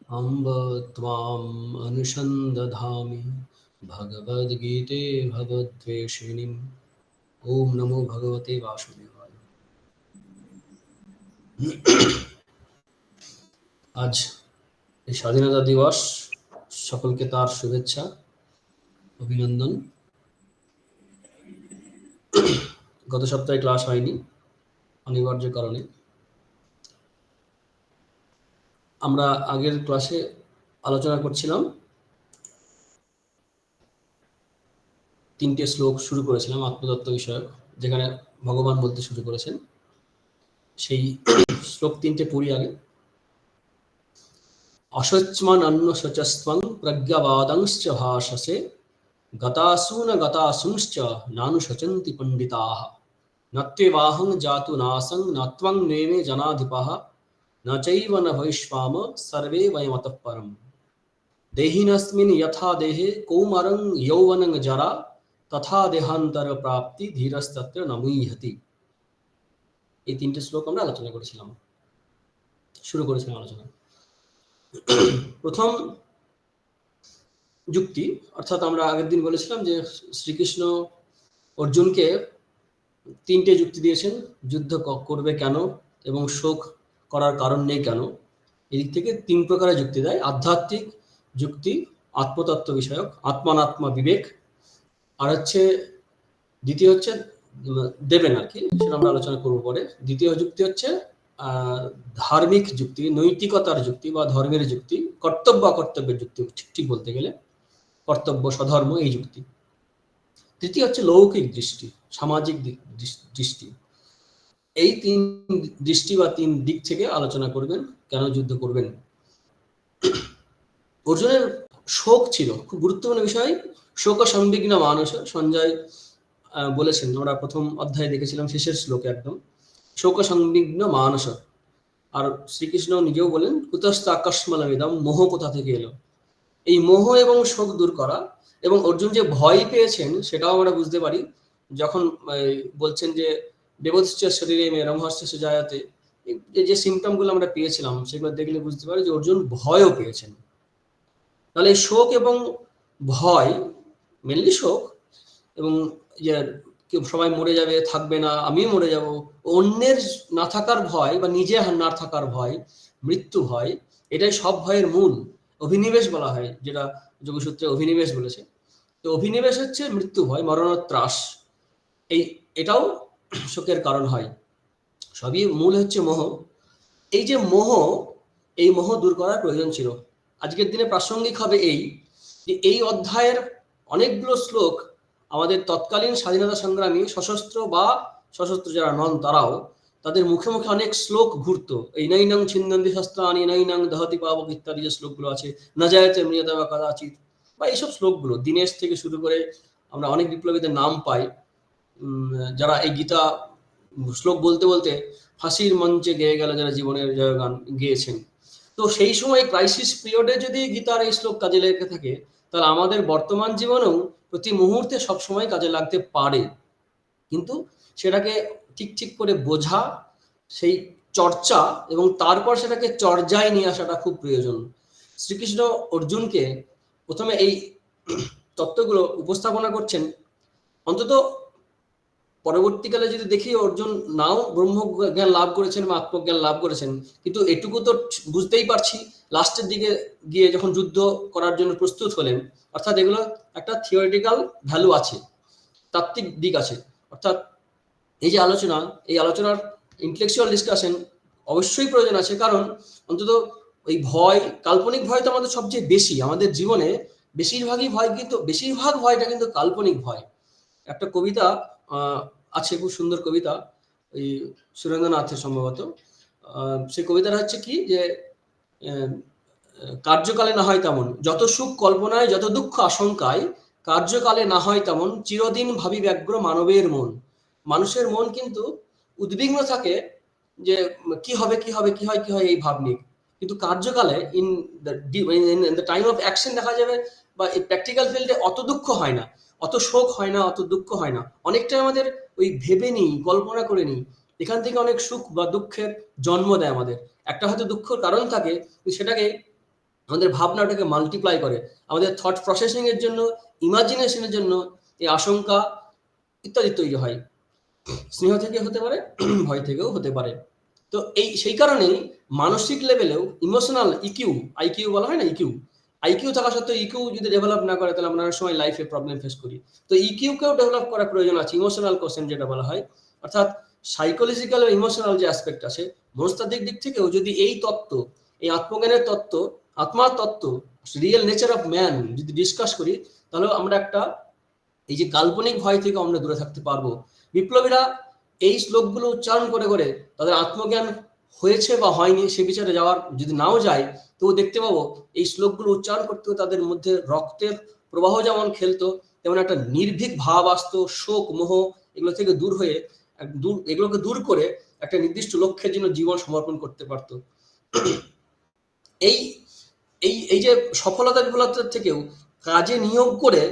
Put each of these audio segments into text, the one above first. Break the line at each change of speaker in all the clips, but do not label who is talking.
अम्ब त्वाम् अनुसन्दधामि भगवद्गीते भवद्वेषिणीम्। ओम नमो भगवते वासुदेवाय। आज এই স্বাধীনতা দিবস, সকলকে তার শুভেচ্ছা অভিনন্দন। গত সপ্তাহে ক্লাস হয়নি অনিবার্য কারণে। আমরা আগের ক্লাসে আলোচনা করছিলাম, তিনটে শ্লোক শুরু করেছিলাম আত্মতত্ত্ব বিষয়ক, যেখানে ভগবান বলতে শুরু করেছেন। সেই শ্লোক তিনটে পড়ি আগে। অসচ্মান অন্য শচস্ত্বং প্রজ্ঞাবাদংশ্চ ভাষসে গতাসু ন গতাসুংশ্চ নানুশচন্তি পণ্ডিতাঃ নত্যেবাহং জাতু নাসং নত্বং নেমে জনাধিপः ন চৈব ন ভৈষ্মাম সর্বে বয়মতঃ পরম। দেহিনস্মিন যথা দেহে কৌমারং যৌবনং জরা তথা দেহান্তর প্রাপ্তি ধীরস্তত্র ন মুহ্যতি। এই তিনটে শ্লোক আমরা আলোচনা করেছিলাম, শুরু করেছিলাম আলোচনা। প্রথম যুক্তি, অর্থাৎ আমরা আগের দিন বলেছিলাম যে শ্রীকৃষ্ণ অর্জুনকে তিনটে যুক্তি দিয়েছেন, যুদ্ধ করবে কেন এবং শোক করার কারণ নেই কেন। এদিক থেকে তিন প্রকারের যুক্তি দেয়: আধ্যাত্মিক যুক্তি, আত্মতত্ত্ব বিষয়ক, আত্মানাত্মা বিবেক, আর হচ্ছে দ্বিতীয় হচ্ছে দেবেন আর কি, সেটা আমরা আলোচনা করবো পরে। দ্বিতীয় যুক্তি হচ্ছে ধার্মিক যুক্তি, নৈতিকতার যুক্তি বা ধর্মের যুক্তি, কর্তব্য অকর্তব্যের যুক্তি, ঠিক বলতে গেলে কর্তব্য স্বধর্ম এই যুক্তি। তৃতীয় হচ্ছে লৌকিক দৃষ্টি, সামাজিক দৃষ্টি। এই তিন দৃষ্টি বা তিন দিক থেকে আলোচনা করবেন কেন যুদ্ধ করবেন। অর্জুনের শোক ছিল খুব গুরুত্বপূর্ণ বিষয়। শোক সংবিঘ্ন মানস, সঞ্জয় বলেছেন, আমরা প্রথম অধ্যায়ে দেখেছিলাম শেষের শ্লোকে একদম, শোক সংবিঘ্ন মানস। আর শ্রীকৃষ্ণ নিজেও বলেন কুতস্থ আকস্মালমিদম, মোহ কোথা থেকে এলো। এই মোহ এবং শোক দূর করা, এবং অর্জুন যে ভয় পেয়েছেন সেটাও আমরা বুঝতে পারি যখন বলছেন যে দেবশ্চ শরীরে মে রমহস্য সুজায়াতে, যে সিমটমগুলো আমরা পেয়েছিলাম সেগুলো দেখলে বুঝতে পারি যে অর্জুন ভয়ও পেয়েছেন। তাহলে শোক এবং ভয়, মেনলি শোক, এবং যে সবাই মরে যাবে, থাকবে না, আমিও মরে যাব, অন্যের না থাকার ভয় বা নিজে না থাকার ভয়, মৃত্যু ভয়, এটাই সব ভয়ের মূল। অভিনিবেশ বলা হয়, যেটা যোগসূত্রে অভিনিবেশ বলেছে। তো অভিনিবেশ হচ্ছে মৃত্যু ভয়, মরণত্রাস। এটাও শোকের কারণ হয়। সবই মূল হচ্ছে মোহ। এই যে মোহ, এই মোহ দূর করার প্রয়োজন ছিল। আজকের দিনে প্রাসঙ্গিক হবে এই যে এই অধ্যায়ের অনেকগুলো শ্লোক আমাদের তৎকালীন স্বাধীনতা সংগ্রামী, সশস্ত্র বা সশস্ত্র যারা নন তারাও, তাদের মুখে মুখে অনেক শ্লোক ঘুরতো। এই নৈনং ছিন্দন্তি শস্ত্রাণি নৈনং দহতি পাবক ইত্যাদি যে শ্লোকগুলো আছে, না জায়তে মৃয়তা বা কদাচিৎ, বা এইসব শ্লোকগুলো দীনেশ থেকে শুরু করে আমরা অনেক বিপ্লবীদের নাম পাই, যারা এই গীতা শ্লোক বলতে বলতে ফাঁসির মঞ্চে গেয়ে গেল, যারা জীবনের জয়গান গেয়েছেন। তো সেই সময় ক্রাইসিস পিরিয়ডে যদি গীতার এই শ্লোক কাজে লেগে থাকে, তাহলে আমাদের বর্তমান জীবনেও প্রতি মুহূর্তে সবসময় কাজে লাগতে পারে। কিন্তু সেটাকে ঠিক ঠিক করে বোঝা, সেই চর্চা, এবং তারপর সেটাকে চর্যায় নিয়ে আসাটা খুব প্রয়োজন। শ্রীকৃষ্ণ অর্জুনকে প্রথমে এই তত্ত্বগুলো উপস্থাপনা করছেন। অন্তত পরবর্তীকালে যদি দেখি অর্জুন নাও ব্রহ্মজ্ঞান লাভ করেছেন বা আত্মজ্ঞান লাভ করেছেন, কিন্তু এটুকু তো বুঝতেই পারছি লাস্টের দিকে গিয়ে যখন যুদ্ধ করার জন্য প্রস্তুত হলেন, অর্থাৎ এগুলো একটা থিওরিটিক্যাল ভ্যালু আছে, তাত্ত্বিক দিক আছে। অর্থাৎ এই যে আলোচনা, এই আলোচনার ইন্টেলেকচুয়াল ডিসকাশন অবশ্যই প্রয়োজন আছে, কারণ অন্তত ওই ভয়, কাল্পনিক ভয় তো আমাদের সবচেয়ে বেশি আমাদের জীবনে। বেশিরভাগই ভয়, কিন্তু বেশিরভাগ ভয়টা কিন্তু কাল্পনিক ভয়। একটা কবিতা আছে, খুব সুন্দর কবিতা, ওই সুরেন্দ্রনাথের সম্ভবত। সেই কবিতাটা হচ্ছে কি যে কার্যকালে না হয় তেমন, যত সুখ কল্পনায়, যত দুঃখ আশঙ্কায়, কার্যকালে না হয় তেমন, চিরদিন ভাবি ব্যগ্র মানবের মন। মানুষের মন কিন্তু উদ্বিগ্ন থাকে যে কি হবে, কি হবে, কি হয়, কি হয়, এই ভাব নিয়ে। কিন্তু কার্যকালে in the time of action দেখা যাবে, বা এই প্র্যাকটিক্যাল ফিল্ডে অত দুঃখ হয় না, অত শোক হয় না, অত দুঃখ হয় না। অনেকটাই আমাদের ওই ভেবে নিই, কল্পনা করে নিই, এখান থেকে অনেক সুখ বা দুঃখের জন্ম দেয় আমাদের। একটা হয়তো দুঃখের কারণ থাকে, সেটাকে আমাদের ভাবনাটাকে মাল্টিপ্লাই করে, আমাদের থট প্রসেসিং এর জন্য, ইমাজিনেশনের জন্য এই আশঙ্কা ইত্যাদি তৈরি হয়। স্নেহ থেকে হতে পারে, ভয় থেকেও হতে পারে। তো সেই কারণেই মানসিক লেভেলেও ইমোশনাল ইকিউ, আইকিউ বলা হয় না, ইকিউ, আইকিউ থাকা সত্ত্বেও ইকিউ যদি ডেভেলপ না করে তাহলে আমরা অনেক সময় লাইফে প্রবলেম ফেস করি। তো ইকিউ কেও ডেভেলপ করার প্রয়োজন আছে, ইমোশনাল কোশ্চেন যেটা বলা হয়, অর্থাৎ সাইকোলজিক্যাল ও ইমোশনাল যে অ্যাসপেক্ট আছে মনস্তাত্ত্বিক দিক থেকেও যদি এই তত্ত্ব, এই আত্মজ্ঞানের তত্ত্ব, আত্মার তত্ত্ব, রিয়েল নেচার অফ ম্যান যদি ডিসকাস করি, তাহলে আমরা একটা এই যে কাল্পনিক ভয় থেকে আমরা দূরে থাকতে পারবো। বিপ্লবীরা এই শ্লোকগুলো উচ্চারণ করে করে তাদের আত্মজ্ঞান হয়েছে বা হয়নি সে বিচারে যাওয়ার যদি নাও যায়, তো দেখতে পাবো এই শ্লোকগুলো উচ্চারণ করতে তাদের মধ্যে রক্তের প্রবাহ যেমন খেলতো, তেমন একটা নির্ভীক ভাব আসতো, শোক মোহ এগুলো থেকে দূর হয়ে, এগুলোকে দূর করে একটা নির্দিষ্ট লক্ষ্যের জন্য জীবন সমর্পণ করতে পারতো। এই এই এই যে সফলতা বিফলতার থেকেও কাজে নিয়োগ করে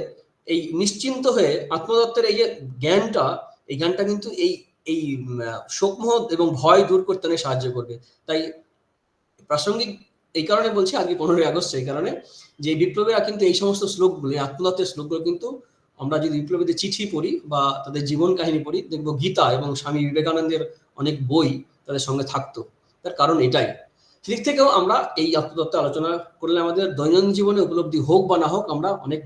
এই নিশ্চিন্ত হয়ে আত্মতত্ত্বের এই যে জ্ঞানটা, এই জ্ঞানটা কিন্তু এই এই শোকমোহ এবং ভয় দূর করতে অনেক সাহায্য করবে। তাই প্রাসঙ্গিক এই কারণে বলছি আজকে 15ই আগস্ট, এই কারণে যে বিপ্লবীরা কিন্তু এই সমস্ত শ্লোকগুলো, আত্মতত্ত্বের শ্লোকগুলো কিন্তু আমরা যদি বিপ্লবীদের চিঠি পড়ি বা তাদের জীবন কাহিনী পড়ি, দেখবো গীতা এবং স্বামী বিবেকানন্দের অনেক বই তাদের সঙ্গে থাকতো। তার কারণ এটাই। সেদিক থেকেও আমরা এই আত্মতত্ত্ব আলোচনা করলে আমাদের দৈনন্দিন জীবনে উপলব্ধি হোক বা না হোক, আমরা অনেক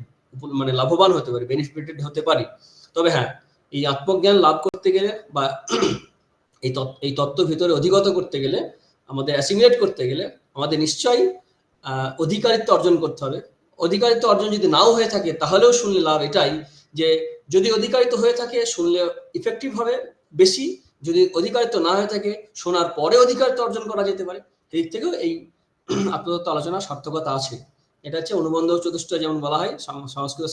মানে লাভবান হতে পারি, বেনিফিটেড হতে পারি। তবে হ্যাঁ, এই আত্মজ্ঞান লাভ করতে গেলে বা এই তত্ত্ব ভিতরে অধিগত করতে গেলে, আমাদের অ্যাসিমিলেট করতে গেলে আমাদের নিশ্চয়ই অধিকারিত্ব অর্জন করতে হবে। অধিকারিত্ব অর্জন যদি নাও হয়ে থাকে তাহলেও শুনলে লাভ এটাই যে যদি অধিকারিত্ব হয়ে থাকে শুনলে ইফেক্টিভ হবে বেশি, যদি অধিকারিত্ব না হয়ে থাকে শোনার পরে অধিকারিত্ব অর্জন করা যেতে পারে। এই থেকেও এই আত্মতত্ত্ব আলোচনা সার্থকতা আছে। এটা হচ্ছে অনুবন্ধ চতুষ্টয় যেমন বলা হয় সংস্কৃত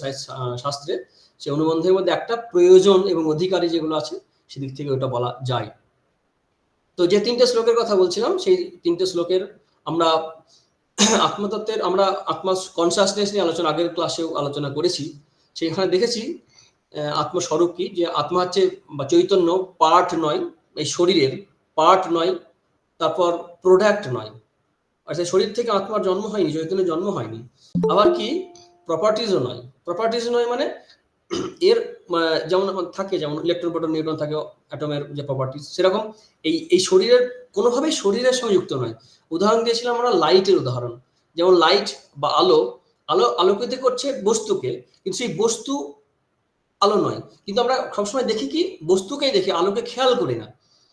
শাস্ত্রে, সেই অনুবন্ধের মধ্যে একটা প্রয়োজন এবং অধিকারী যেগুলো আছে সেদিক থেকে ওটা বলা যায়। তো যে 3টে শ্লোকের কথা বলছিলাম, সেই 3টে শ্লোকের আমরা আত্মতত্ত্বের, আমরা আত্মা কনসাসনেস নিয়ে আলোচনা আগের ক্লাসেও আলোচনা করেছি। সেখানে দেখেছি আত্মস্বরূপ কি, যে আত্মা হচ্ছে বা চৈতন্য পার্ট নয়, এই শরীরের পার্ট নয়, তারপর প্রোডাক্ট নয়, অর্থাৎ শরীর থেকে আত্মার জন্ম হয়নি, চৈতন্যের জন্ম হয়নি। আবার কি প্রপার্টিজও নয়, প্রপার্টিজ নয় মানে এর যেমন থাকে, যেমন ইলেকট্রন প্রোটন নিউট্রন থাকে অ্যাটমের যে প্রপার্টিজ, সেরকম এই শরীরের কোনোভাবেই শরীরের সঙ্গে যুক্ত নয়। উদাহরণ দিয়েছিলাম আমরা লাইটের উদাহরণ, যেমন লাইট বা আলো, আলোকিত করছে বস্তুকে, কিন্তু সেই বস্তু আলো নয়। কিন্তু আমরা সবসময় দেখি কি বস্তুকেই দেখি, আলোকে খেয়াল করি না।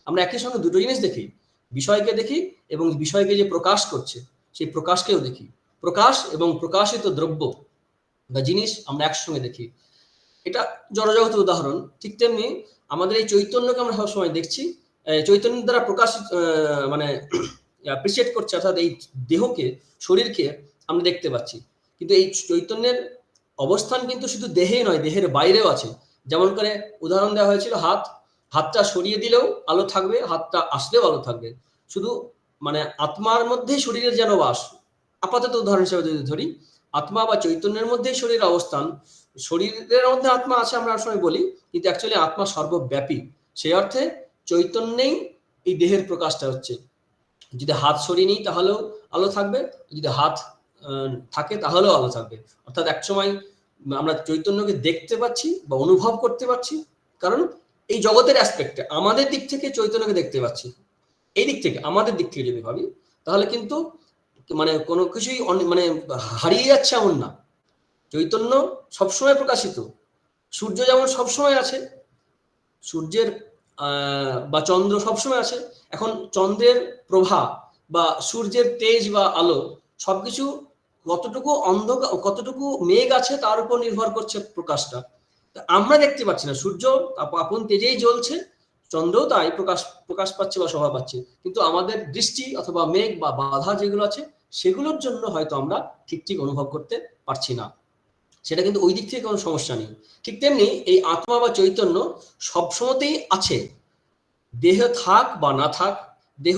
আমরা একই সঙ্গে দুটো জিনিস দেখি, বিষয়কে দেখি এবং বিষয়কে যে প্রকাশ করছে সেই প্রকাশকেও দেখি। প্রকাশ এবং প্রকাশিত দ্রব্য বা জিনিস আমরা একসঙ্গে দেখি। এটা জড়জগতের উদাহরণ। ঠিক তেমনি আমাদের এই চৈতন্যকে আমরা সবসময় দেখছি, চৈতন্যের দ্বারা প্রকাশিত মানে অ্যাপ্রিসিয়েট করছে, অর্থাৎ এই দেহকে, শরীরকে আমরা দেখতে পাচ্ছি। কিন্তু এই চৈতন্যের অবস্থান কিন্তু শুধু দেহে নয়, দেহের বাইরেও আছে। যেমন করে উদাহরণ দেওয়া হয়েছিল হাতটা সরিয়ে দিলেও আলো থাকবে, হাতটা আসলেও আলো থাকবে। শুধু মানে আত্মার মধ্যেই শরীরের যেন বাস। আপাতত উদাহরণ হিসেবে যদি ধরি, আত্মা বা চৈতন্যের মধ্যেই শরীরের অবস্থান, শরীরের মধ্যে আত্মা আছে আমরা সময় বলি, কিন্তু অ্যাকচুয়ালি আত্মা সর্বব্যাপী। সেই অর্থে চৈতন্যেই এই দেহের প্রকাশটা হচ্ছে। যদি হাত সরিয়ে নিই তাহলেও আলো থাকবে, যদি হাত থাকে তাহলেও আলো থাকবে। অর্থাৎ এক সময় আমরা চৈতন্যকে দেখতে পাচ্ছি বা অনুভব করতে পারছি, কারণ এই জগতের অ্যাসপেক্টে আমাদের দিক থেকে চৈতন্যকে দেখতে পাচ্ছি। এই দিক থেকে, আমাদের দিক থেকে যদি ভাবি, তাহলে কিন্তু মানে কোনো কিছুই মানে হারিয়ে যাচ্ছে এমন না। চৈতন্য সবসময় প্রকাশিত। সূর্য যেমন সবসময় আছে, সূর্যের বা চন্দ্র সবসময় আছে। এখন চন্দ্রের প্রভা বা সূর্যের তেজ বা আলো সবকিছু কতটুকু অন্ধকার, কতটুকু মেঘ আছে তার উপর নির্ভর করছে প্রকাশটা। আমরা দেখতে পাচ্ছি না, সূর্য আপন তেজেই জ্বলছে, চন্দ্রও তাই প্রকাশ পাচ্ছে বা শোভা পাচ্ছে, কিন্তু আমাদের দৃষ্টি অথবা মেঘ বা বাধা যেগুলো আছে সেগুলোর জন্য হয়তো আমরা ঠিক অনুভব করতে পারছি না। সেটা কিন্তু ওই দিক থেকে কোনো সমস্যা নেই। ঠিক তেমনি এই আত্মা বা চৈতন্য সবসময়তেই আছে, দেহ থাক বা না থাক, দেহ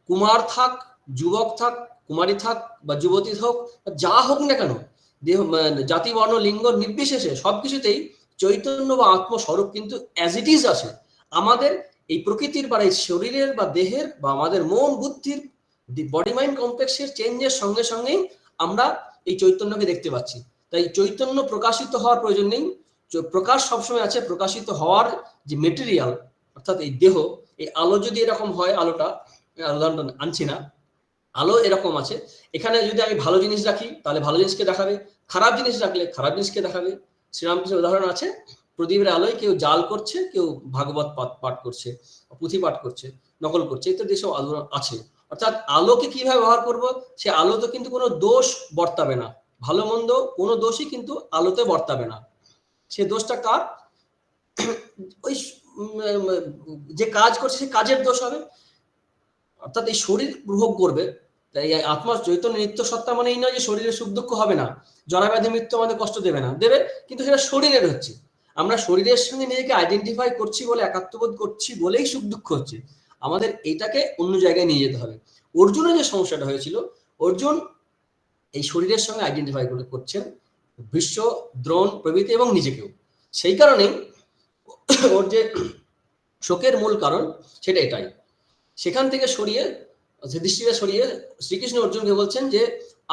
কুমার থাক, যুবক থাক, কুমারী থাক বা যুবতী হোক, যা হোক না কেন, দেহ জাতি বর্ণ লিঙ্গ নির্বিশেষে সবকিছুতেই চৈতন্য বা আত্মস্বরূপ কিন্তু অ্যাজ ইট ইজ আছে। আমাদের এই প্রকৃতির বা এই শরীরের বা দেহের বা আমাদের মন বুদ্ধির বডি মাইন্ড কমপ্লেক্সের চেঞ্জের সঙ্গে সঙ্গেই আমরা এই চৈতন্যকে দেখতে পাচ্ছি। তাই চৈতন্য প্রকাশিত হওয়ার প্রয়োজন নেই, প্রকাশ সবসময় আছে। প্রকাশিত হওয়ার যে মেটেরিয়াল অর্থাৎ এই দেহ, এই আলো যদি এরকম হয়, আলোটা উদাহরণ আনছি না, আলো এরকম আছে, এখানে যদি আমি ভালো জিনিস রাখি তাহলে ভালো জিনিসকে দেখাবে, খারাপ জিনিস রাখলে খারাপ জিনিসকে দেখাবে। শ্রীরামকৃষ্ণের উদাহরণ আছে, প্রদীপের আলোয় কেউ জাল করছে, কেউ ভাগবত পাঠ করছে, পুঁথি পাঠ করছে, নকল করছে, ইত্যাদি সব আলো আছে। অর্থাৎ আলোকে কিভাবে ব্যবহার করব, সে আলো তো কিন্তু কোনো দোষ বর্তাবে না, ভালো মন্দ কোনো দোষই কিন্তু আলোতে বর্তাবে না। সে দোষটা কার, ওই যে কাজ করছে সে কাজের দোষ হবে। অর্থাৎ এই শরীর উপভোগ করবে, তাই আত্মা চৈতন্য নিত্য সত্তা মানে এই নয় যে শরীরে সুখ দুঃখ হবে না, জরাব্যাধি মৃত্যু আমাদের কষ্ট দেবে না, দেবে, কিন্তু সেটা শরীরের হচ্ছে। আমরা শরীরের সঙ্গে নিজেকে আইডেন্টিফাই করছি বলে, একাত্মবোধ করছি বলেই সুখ দুঃখ হচ্ছে। আমাদের এটাকে অন্য জায়গায় নিয়ে যেতে হবে। অর্জুনের যে সমস্যাটা হয়েছিল, অর্জুন এই শরীরের সঙ্গে আইডেন্টিফাই করছেন, ভীষ্ম, দ্রোণ প্রভৃতি এবং নিজেকেও। সেই কারণেই ওর যে শোকের মূল কারণ সেটা এটাই। সেখান থেকে সরিয়ে, দৃষ্টিটা সরিয়ে শ্রীকৃষ্ণ অর্জুনকে বলছেন যে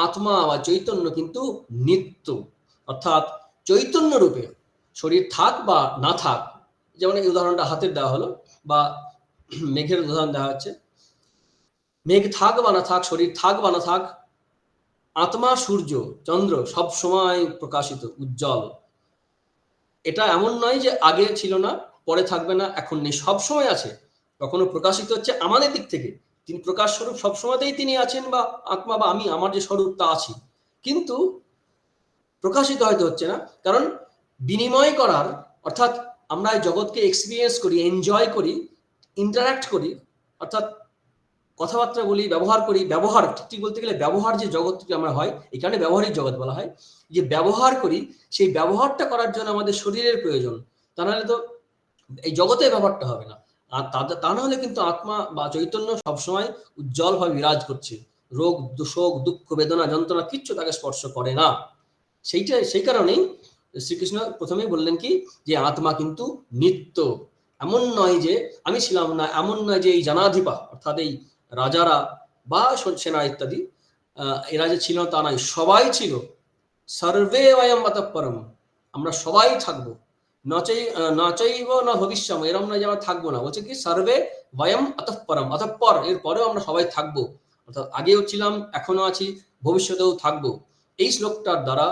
আত্মা বা চৈতন্য কিন্তু নিত্য, অর্থাৎ চৈতন্য রূপে শরীর থাক বা না থাক, যেমন এই উদাহরণটা হাতের দেওয়া হলো, বা মেঘের উদাহরণ দেওয়া হচ্ছে, মেঘ থাক বা না থাক, শরীর থাক বা না থাক, আত্মা সূর্য চন্দ্র সব সময় প্রকাশিত উজ্জ্বল। এটা এমন নয় যে আগে ছিল না, পরে থাকবে না, এখন নেই, সব সময় আছে। কখনো প্রকাশিত হচ্ছে আমাদের দিক থেকে, তিনি প্রকাশ স্বরূপ সবসময়তেই তিনি আছেন, বা আত্মা বা আমি, আমার যে স্বরূপ তা আছি, কিন্তু প্রকাশিত হয়তো হচ্ছে না, কারণ বিনিময় করার, অর্থাৎ আমরা এই জগৎকে এক্সপিরিয়েন্স করি, এনজয় করি, ইন্টারাক্ট করি, অর্থাৎ কথাবার্তা বলি, ব্যবহার করি, ব্যবহার ঠিক বলতে গেলে ব্যবহার যে জগৎকে আমরা হয়, এই কারণে ব্যবহারিক জগৎ বলা হয়, যে ব্যবহার করি, সেই ব্যবহারটা করার জন্য আমাদের শরীরের প্রয়োজন, তা নাহলে তো এই জগতে ব্যবহারটা হবে না। আর তা না হলে কিন্তু আত্মা বা চৈতন্য সবসময় উজ্জ্বলভাবে বিরাজ করছে, রোগ শোক দুঃখ বেদনা যন্ত্রণা কিচ্ছু তাকে স্পর্শ করে না। সেই কারণেই শ্রীকৃষ্ণ প্রথমেই বললেন কি, যে আত্মা কিন্তু নিত্য। এমন নয় যে আমি ছিলাম না, এমন নয় যে এই জানাধিপা অর্থাৎ এই রাজারা বা সেনা ইত্যাদি এরা যে ছিল তা নয়, সবাই ছিল। সর্বে অয়ম অতঃ পরম, আমরা সবাই থাকবো, নচৈব না ভবিষ্যম, এরম নয় যে আমরা থাকবো না, বলছে কি সর্বে বয়ম অতঃ পরম, অতঃপর এর পরেও আমরা সবাই থাকবো, অর্থাৎ আগেও ছিলাম, এখনো আছি, ভবিষ্যতেও থাকবো। এই শ্লোকটার দ্বারা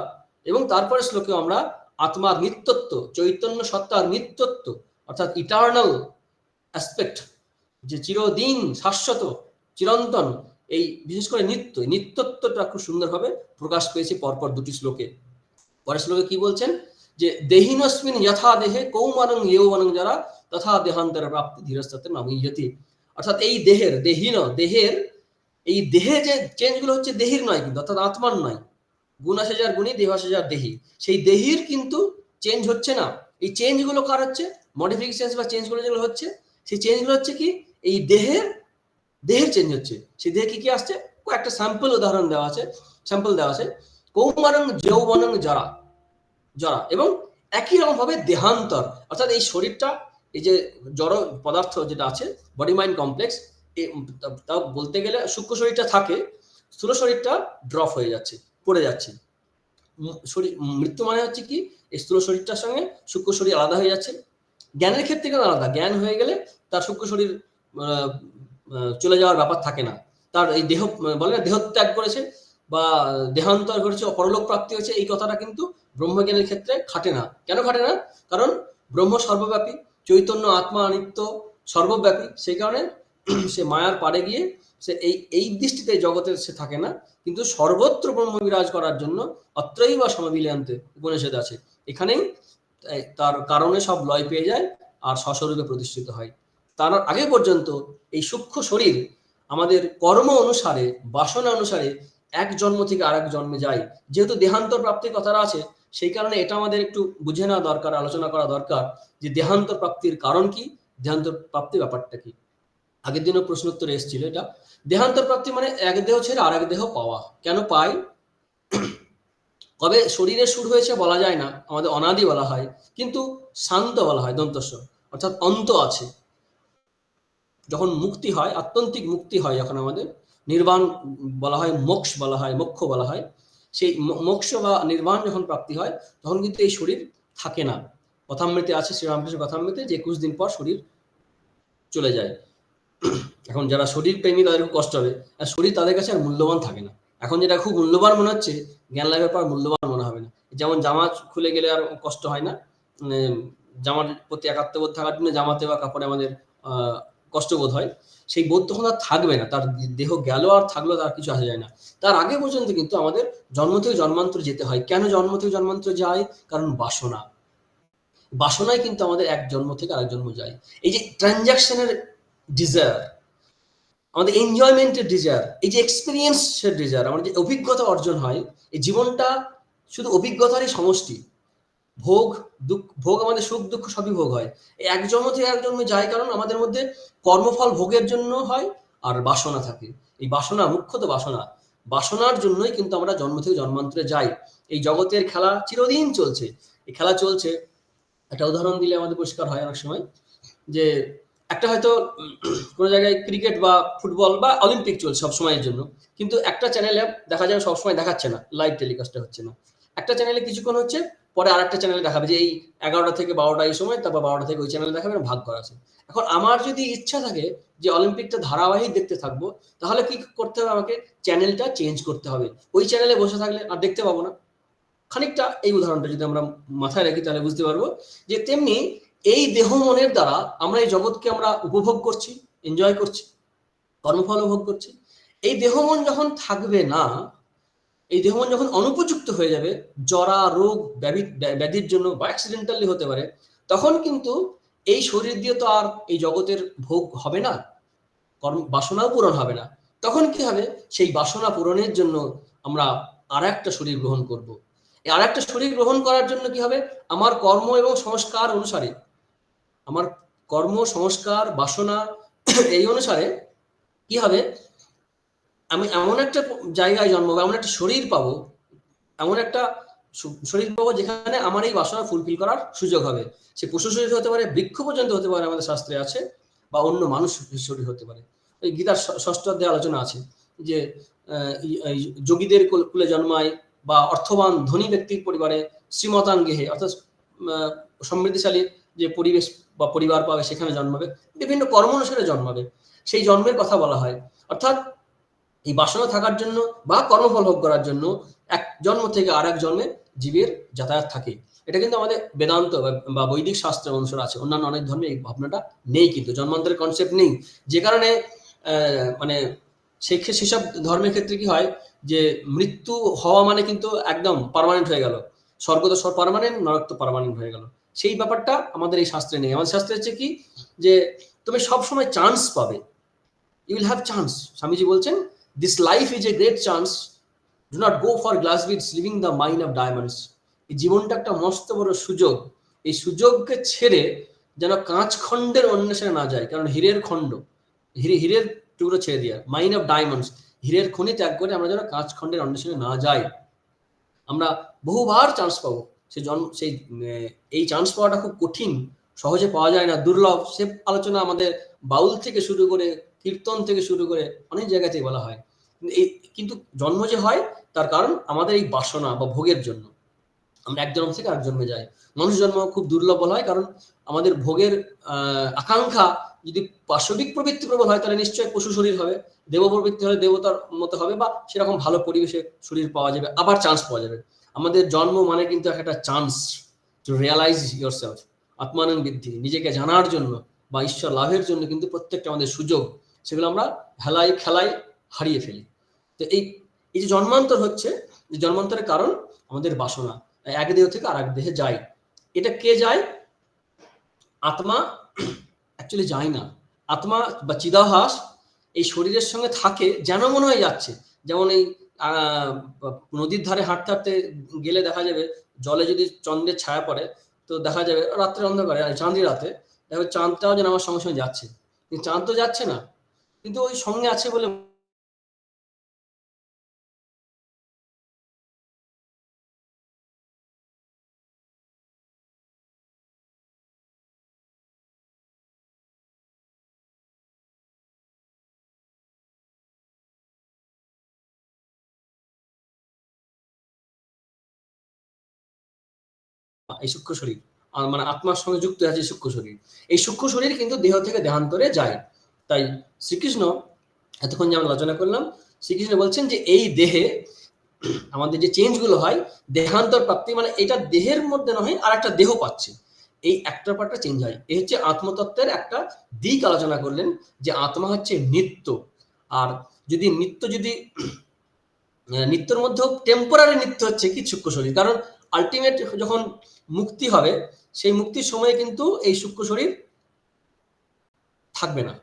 এবং তারপরে শ্লোকে আমরা আত্মার নিত্যত্ব, চৈতন্য সত্তার নিত্যত্ব, অর্থাৎ ইটার্নাল অ্যাসপেক্ট, যে চিরদিন শাশ্বত চিরন্তন, এই বিশেষ করে নিত্যত্বটা খুব সুন্দরভাবে প্রকাশ পেয়েছে পরপর দুটি শ্লোকে। পরের শ্লোকে কি বলছেন, যে দেহিনস্মিন যথা দেহে কৌমানং ইয়ৌবনং যারা তথা দেহান্তর প্রাপ্তি ধীরস্থাতে নামিয়তি। অর্থাৎ এই দেহের এই দেহে যে চেঞ্জগুলো হচ্ছে দেহির নয় কিন্তু, অর্থাৎ আত্মার নয়। গুণ আসে যার গুণী, দেহ আসে যার দেহি, সেই দেহির কিন্তু চেঞ্জ হচ্ছে না। এই চেঞ্জগুলো কার হচ্ছে, মডিফিকেশন বা চেঞ্জগুলো যেগুলো হচ্ছে, সেই চেঞ্জগুলো হচ্ছে কি এই দেহের চেঞ্জ হচ্ছে। সেই দেহে কি কি আসছে, একটা স্যাম্পল উদাহরণ দেওয়া আছে, স্যাম্পল দেওয়া আছে, কৌমারং যৌবনং যারা জড়া, এবং একই রকম ভাবে দেহান্তর, অর্থাৎ এই শরীরটা, এই যে জড় পদার্থ যেটা আছে বডি মাইন্ড কমপ্লেক্স, তা বলতে গেলে সূক্ষ্ম শরীরটা থাকে, স্থূল শরীরটা ড্রপ হয়ে যাচ্ছে, পড়ে যাচ্ছে। শরীর মৃত্যু মানে হচ্ছে কি, এই স্থূল শরীরটার সঙ্গে সূক্ষ্ম শরীর আলাদা হয়ে যাচ্ছে। জ্ঞানের ক্ষেত্রে কিন্তু আলাদা, জ্ঞান হয়ে গেলে তার সূক্ষ্ম শরীর চলে যাওয়ার ব্যাপার থাকে না, তার এই দেহ বলে না দেহত্যাগ করেছে বা দেহান্তর করেছে, পরলোক প্রাপ্তি হয়েছে, এই কথাটা কিন্তু ব্রহ্মজ্ঞানের ক্ষেত্রে খাটে না। কেন খাটে না, কারণ ব্রহ্ম সর্বব্যাপী, চৈতন্য আত্মা নিত্য সর্বব্যাপী, সেই কারণে সে মায়ার পাড়ে গিয়ে সে এই দৃষ্টিতে জগতের সে থাকে না, কিন্তু সর্বত্র ব্রহ্ম বিরাজ করার জন্য অত্রই বা সমবিলয়ন্তে উপনিষদ আছে, এখানেই তার কারণে সব লয় পেয়ে যায় আর স্বস্বরূপে প্রতিষ্ঠিত হয়। তার আগে পর্যন্ত এই সূক্ষ্ম শরীর আমাদের কর্ম অনুসারে, বাসনা অনুসারে এক জন্ম থেকে আরেক জন্মে যায়। যেহেতু দেহান্তর প্রাপ্তির কথাটা আছে, সেই কারণে এটা আমাদের একটু বুঝে নেওয়া দরকার, আলোচনা করা দরকার, যে দেহান্তর প্রাপ্তির কারণ কি, দেহান্তর প্রাপ্তির ব্যাপারটা কি। আগের দিনও প্রশ্ন উত্তরে এসেছিল এটা। দেহান্তর প্রাপ্তি মানে এক দেহ ছেড়ে আরেক দেহ পাওয়া। কেন পাই, কবে শরীরের শুরু হয়েছে বলা যায় না, আমাদের অনাদি বলা হয়, কিন্তু শান্ত বলা হয় দন্তস্ব, অর্থাৎ অন্ত আছে। যখন মুক্তি হয়, আত্যন্তিক মুক্তি হয়, যখন আমাদের নির্বাণ বলা হয়, মোক্ষ বলা হয়, মোক্ষ বলা হয়, সেই মোক্ষ বা নির্বাণ যখন প্রাপ্তি হয় তখন কিন্তু এই শরীর থাকে না। কথামৃতে আছে, শ্রীরামকৃষ্ণ কথামৃতে, যে 21 দিন পর শরীর চলে যায়। এখন যারা শরীর প্রেমী তাদের খুব কষ্ট হবে, আর শরীর তাদের কাছে আর মূল্যবান থাকে না। এখন যেটা খুব মূল্যবান মনে হচ্ছে, জ্ঞান লাভের পর মূল্যবান মনে হবে না। যেমন জামা খুলে গেলে আর কষ্ট হয় না, জামার প্রতি একাত্মবোধ থাকার জন্য জামাতে বা কাপড়ে আমাদের কষ্ট বোধ হয়, সেই বোধ তখন আর থাকবে না। তার দেহ গেল আর থাকলো, তার কিছু আসা যায় না। তার আগে পর্যন্ত কিন্তু আমাদের জন্ম থেকে জন্মান্তর যেতে হয়। কেন জন্ম থেকে জন্মান্তর যায়? কারণ বাসনা। বাসনায় কিন্তু আমাদের এক জন্ম থেকে আরেক জন্ম যায়। এই যে ট্রানজাকশনের ডিজায়ার, আমাদের এনজয়মেন্টের ডিজায়ার, এই যে এক্সপিরিয়েন্সের ডিজায়ার, আমাদের যে অভিজ্ঞতা অর্জন হয়, এই জীবনটা শুধু অভিজ্ঞতারই সমষ্টি। ভোগ দুঃখ, ভোগ আমাদের সুখ দুঃখ সবই ভোগ হয়। এই এক জন্ম থেকে এক জন্মে যায়, কারণ আমাদের মধ্যে কর্মফল ভোগের জন্য হয় আর বাসনা থাকে। এই বাসনা, মুখ্যত বাসনা, বাসনার জন্যই কিন্তু আমরা জন্ম থেকে জন্মান্তরে যাই। এই জগতের খেলা চিরদিন চলছে, এই খেলা চলছে। একটা উদাহরণ দিলে আমাদের পরিষ্কার হয় অনেক সময়, যে একটা হয়তো কোনো জায়গায় ক্রিকেট বা ফুটবল বা অলিম্পিক চলছে সব সময়ের জন্য, কিন্তু একটা চ্যানেলে দেখা যাবে সবসময় দেখাচ্ছে না, লাইভ টেলিকাস্টে হচ্ছে না। একটা চ্যানেলে কিছুক্ষণ হচ্ছে, পরে আরেকটা চ্যানেলে দেখাবে যে এই 11টা থেকে 12টা এই সময়, তারপর 12টা থেকে ওই চ্যানেলে দেখাবে, ভাগ করা আছে। এখন আমার যদি ইচ্ছা থাকে যে অলিম্পিকটা ধারাবাহিক দেখতে থাকবো, তাহলে কি করতে হবে? আমাকে চ্যানেলটা চেঞ্জ করতে হবে। ওই চ্যানেলে বসে থাকলে আর দেখতে পাবো না। খানিকটা এই উদাহরণটা যদি আমরা মাথায় রাখি তাহলে বুঝতে পারবো যে তেমনি এই দেহ মনের দ্বারা আমরা এই জগৎকে আমরা উপভোগ করছি, এনজয় করছি, কর্মফল ভোগ করছি। এই দেহ মন যখন থাকবে না, এই দেহ মন যখন অনুপযুক্ত হয়ে যাবে, জরা রোগ ব্যাধির জন্য বা অ্যাক্সিডেন্টালি হতে পারে, তখন কিন্তু এই শরীর দিয়ে তো আর এই জগতের ভোগ হবে না, বাসনাও পূরণ হবে না। তখন কি হবে? সেই বাসনা পূরণের জন্য আমরা আর একটা শরীর গ্রহণ করব। এই আর একটা শরীর গ্রহণ করার জন্য কি হবে? আমার কর্ম এবং সংস্কার অনুসারে, আমার কর্ম সংস্কার বাসনা এই অনুসারে কি হবে? আমি এমন একটা জায়গায় জন্মাবো, এমন একটা শরীর পাবো, এমন একটা শরীর পাবো যেখানে আমার এই বাসনা ফুলফিল করার সুযোগ হবে। সে পশু শরীর হতে পারে, বৃক্ষ পর্যন্ত হতে পারে, আমাদের শাস্ত্রে আছে, বা অন্য মানুষ শরীর হতে পারে। ওই গীতার ষষ্ঠ অধ্যায়ে আলোচনা আছে যে এই যোগীদের কুলে জন্মায় বা অর্থবান ধনী ব্যক্তির পরিবারে শ্রীমতাং গেহে, অর্থাৎ সমৃদ্ধিশালী যে পরিবেশ বা পরিবার পাবে সেখানে জন্মাবে, বিভিন্ন কর্ম অনুসারে জন্মাবে, সেই জন্মের কথা বলা হয়। অর্থাৎ এই বাসনা থাকার জন্য বা কর্মফল ভোগ করার জন্য এক জন্ম থেকে আর এক জন্মে জীবের যাতায়াত থাকে। এটা কিন্তু আমাদের বেদান্ত বা বৈদিক শাস্ত্রের অনুসারে আছে। অন্যান্য অনেক ধর্মে এই ভাবনাটা নেই, কিন্তু জন্মান্তরের কনসেপ্ট নেই। যে কারণে মানে সেসব ধর্মের ক্ষেত্রে কি হয় যে মৃত্যু হওয়া মানে কিন্তু একদম পার্মানেন্ট হয়ে গেল। স্বর্গ তো পার্মানেন্ট, নরক তো পার্মানেন্ট হয়ে গেল। সেই ব্যাপারটা আমাদের এই শাস্ত্রে নেই। আমাদের শাস্ত্রে হচ্ছে কি, যে তুমি সবসময় চান্স পাবে, you will have chance. Swamiji বলছেন, this life is a great chance, do not go for glass beads leaving the mine of diamonds. এই জীবনটা একটা মস্ত বড় সুযোগ। এই সুযোগকে ছেড়ে যেন কাঁচ খণ্ডের অন্বেষণে না যায়, কারণ হীরের খণ্ড, হীরের টুকরো ছেড়ে দিয়া মাইন অফ ডায়মন্ডস, হীরের খনি ত্যাগ করে আমরা যেন কাঁচ খণ্ডের অন্বেষণে না যাই। আমরা বহুবার চান্স পাবো, সেই এই চান্স পাওয়াটা খুব কঠিন, সহজে পাওয়া যায় না, দুর্লভ। সে আলোচনা আমাদের বাউল থেকে শুরু করে, কীর্তন থেকে শুরু করে অনেক জায়গাতেই বলা হয়। কিন্তু জন্ম যে হয় তার কারণ আমাদের এই বাসনা বা ভোগের জন্য আমরা এক জন্ম থেকে আরেক জন্মে যাই। মানুষ জন্ম খুব দুর্লভ বলা হয়, কারণ আমাদের ভোগের আকাঙ্ক্ষা যদি পাশবিক প্রবৃত্তি প্রবল হয় তাহলে নিশ্চয়ই পশু শরীর হবে, দেব প্রবৃত্তি হলে দেবতার মতো হবে, বা সেরকম ভালো পরিবেশে শরীর পাওয়া যাবে, আবার চান্স পাওয়া যাবে। আমাদের জন্ম মানে কিন্তু একটা chance to realise yourself, Atmananda বৃদ্ধি, নিজেকে জানার জন্য বা ঈশ্বর লাভের জন্য কিন্তু প্রত্যেকটা আমাদের সুযোগ, সেগুলো আমরা হেলায় খেলায় হারিয়ে ফেলি। তো এই যে জন্মান্তর হচ্ছে, যে জন্মান্তরের কারণ আমাদের বাসনা, এক দেহ থেকে আর এক দেহে যায়। এটা কে যায়? আত্মা অ্যাকচুয়ালি যায় না। আত্মা বা চিদাভাস এই শরীরের সঙ্গে থাকে, যেন মনে হয় যাচ্ছে। যেমন এই নদীর ধারে হাঁটতে হাঁটতে গেলে দেখা যাবে জলে যদি চন্দ্রের ছায়া পড়ে, তো দেখা যাবে রাত্রে অন্ধকারে, চাঁদি রাতে দেখো চাঁদটাও যেন আমার সঙ্গে সঙ্গে যাচ্ছে, কিন্তু চাঁদ তো যাচ্ছে না, কিন্তু ওই সঙ্গে আছে বলে এই সূক্ষ্ম শরীর মানে আত্মার সঙ্গে যুক্ত আছে সূক্ষ্ম শরীর। এই সূক্ষ্ম শরীর কিন্তু দেহ থেকে দেহান্তরে যায়। তাই শ্রীকৃষ্ণ এতক্ষণ যে আমরা আলোচনা করলাম, শ্রীকৃষ্ণ বলছেন যে এই দেহে আমাদের যে চেঞ্জ গুলো হয়, দেহান্তর প্রাপ্তি, মানে এটা দেহের মধ্যে নয়, আর একটা দেহ পাচ্ছে, এই একটা পার্টটা চেঞ্জ হয়। এই হচ্ছে আত্মতত্ত্বের একটা দিক আলোচনা করলেন, যে আত্মা হচ্ছে নিত্য। আর যদি নিত্য, যদি নিত্যর মধ্যেও টেম্পোরারি নিত্য হচ্ছে কি সূক্ষ্ম শরীর, কারণ আলটিমেট যখন মুক্তি হবে, সেই মুক্তির সময়ে কিন্তু এই সূক্ষ্ম শরীর থাকবে না।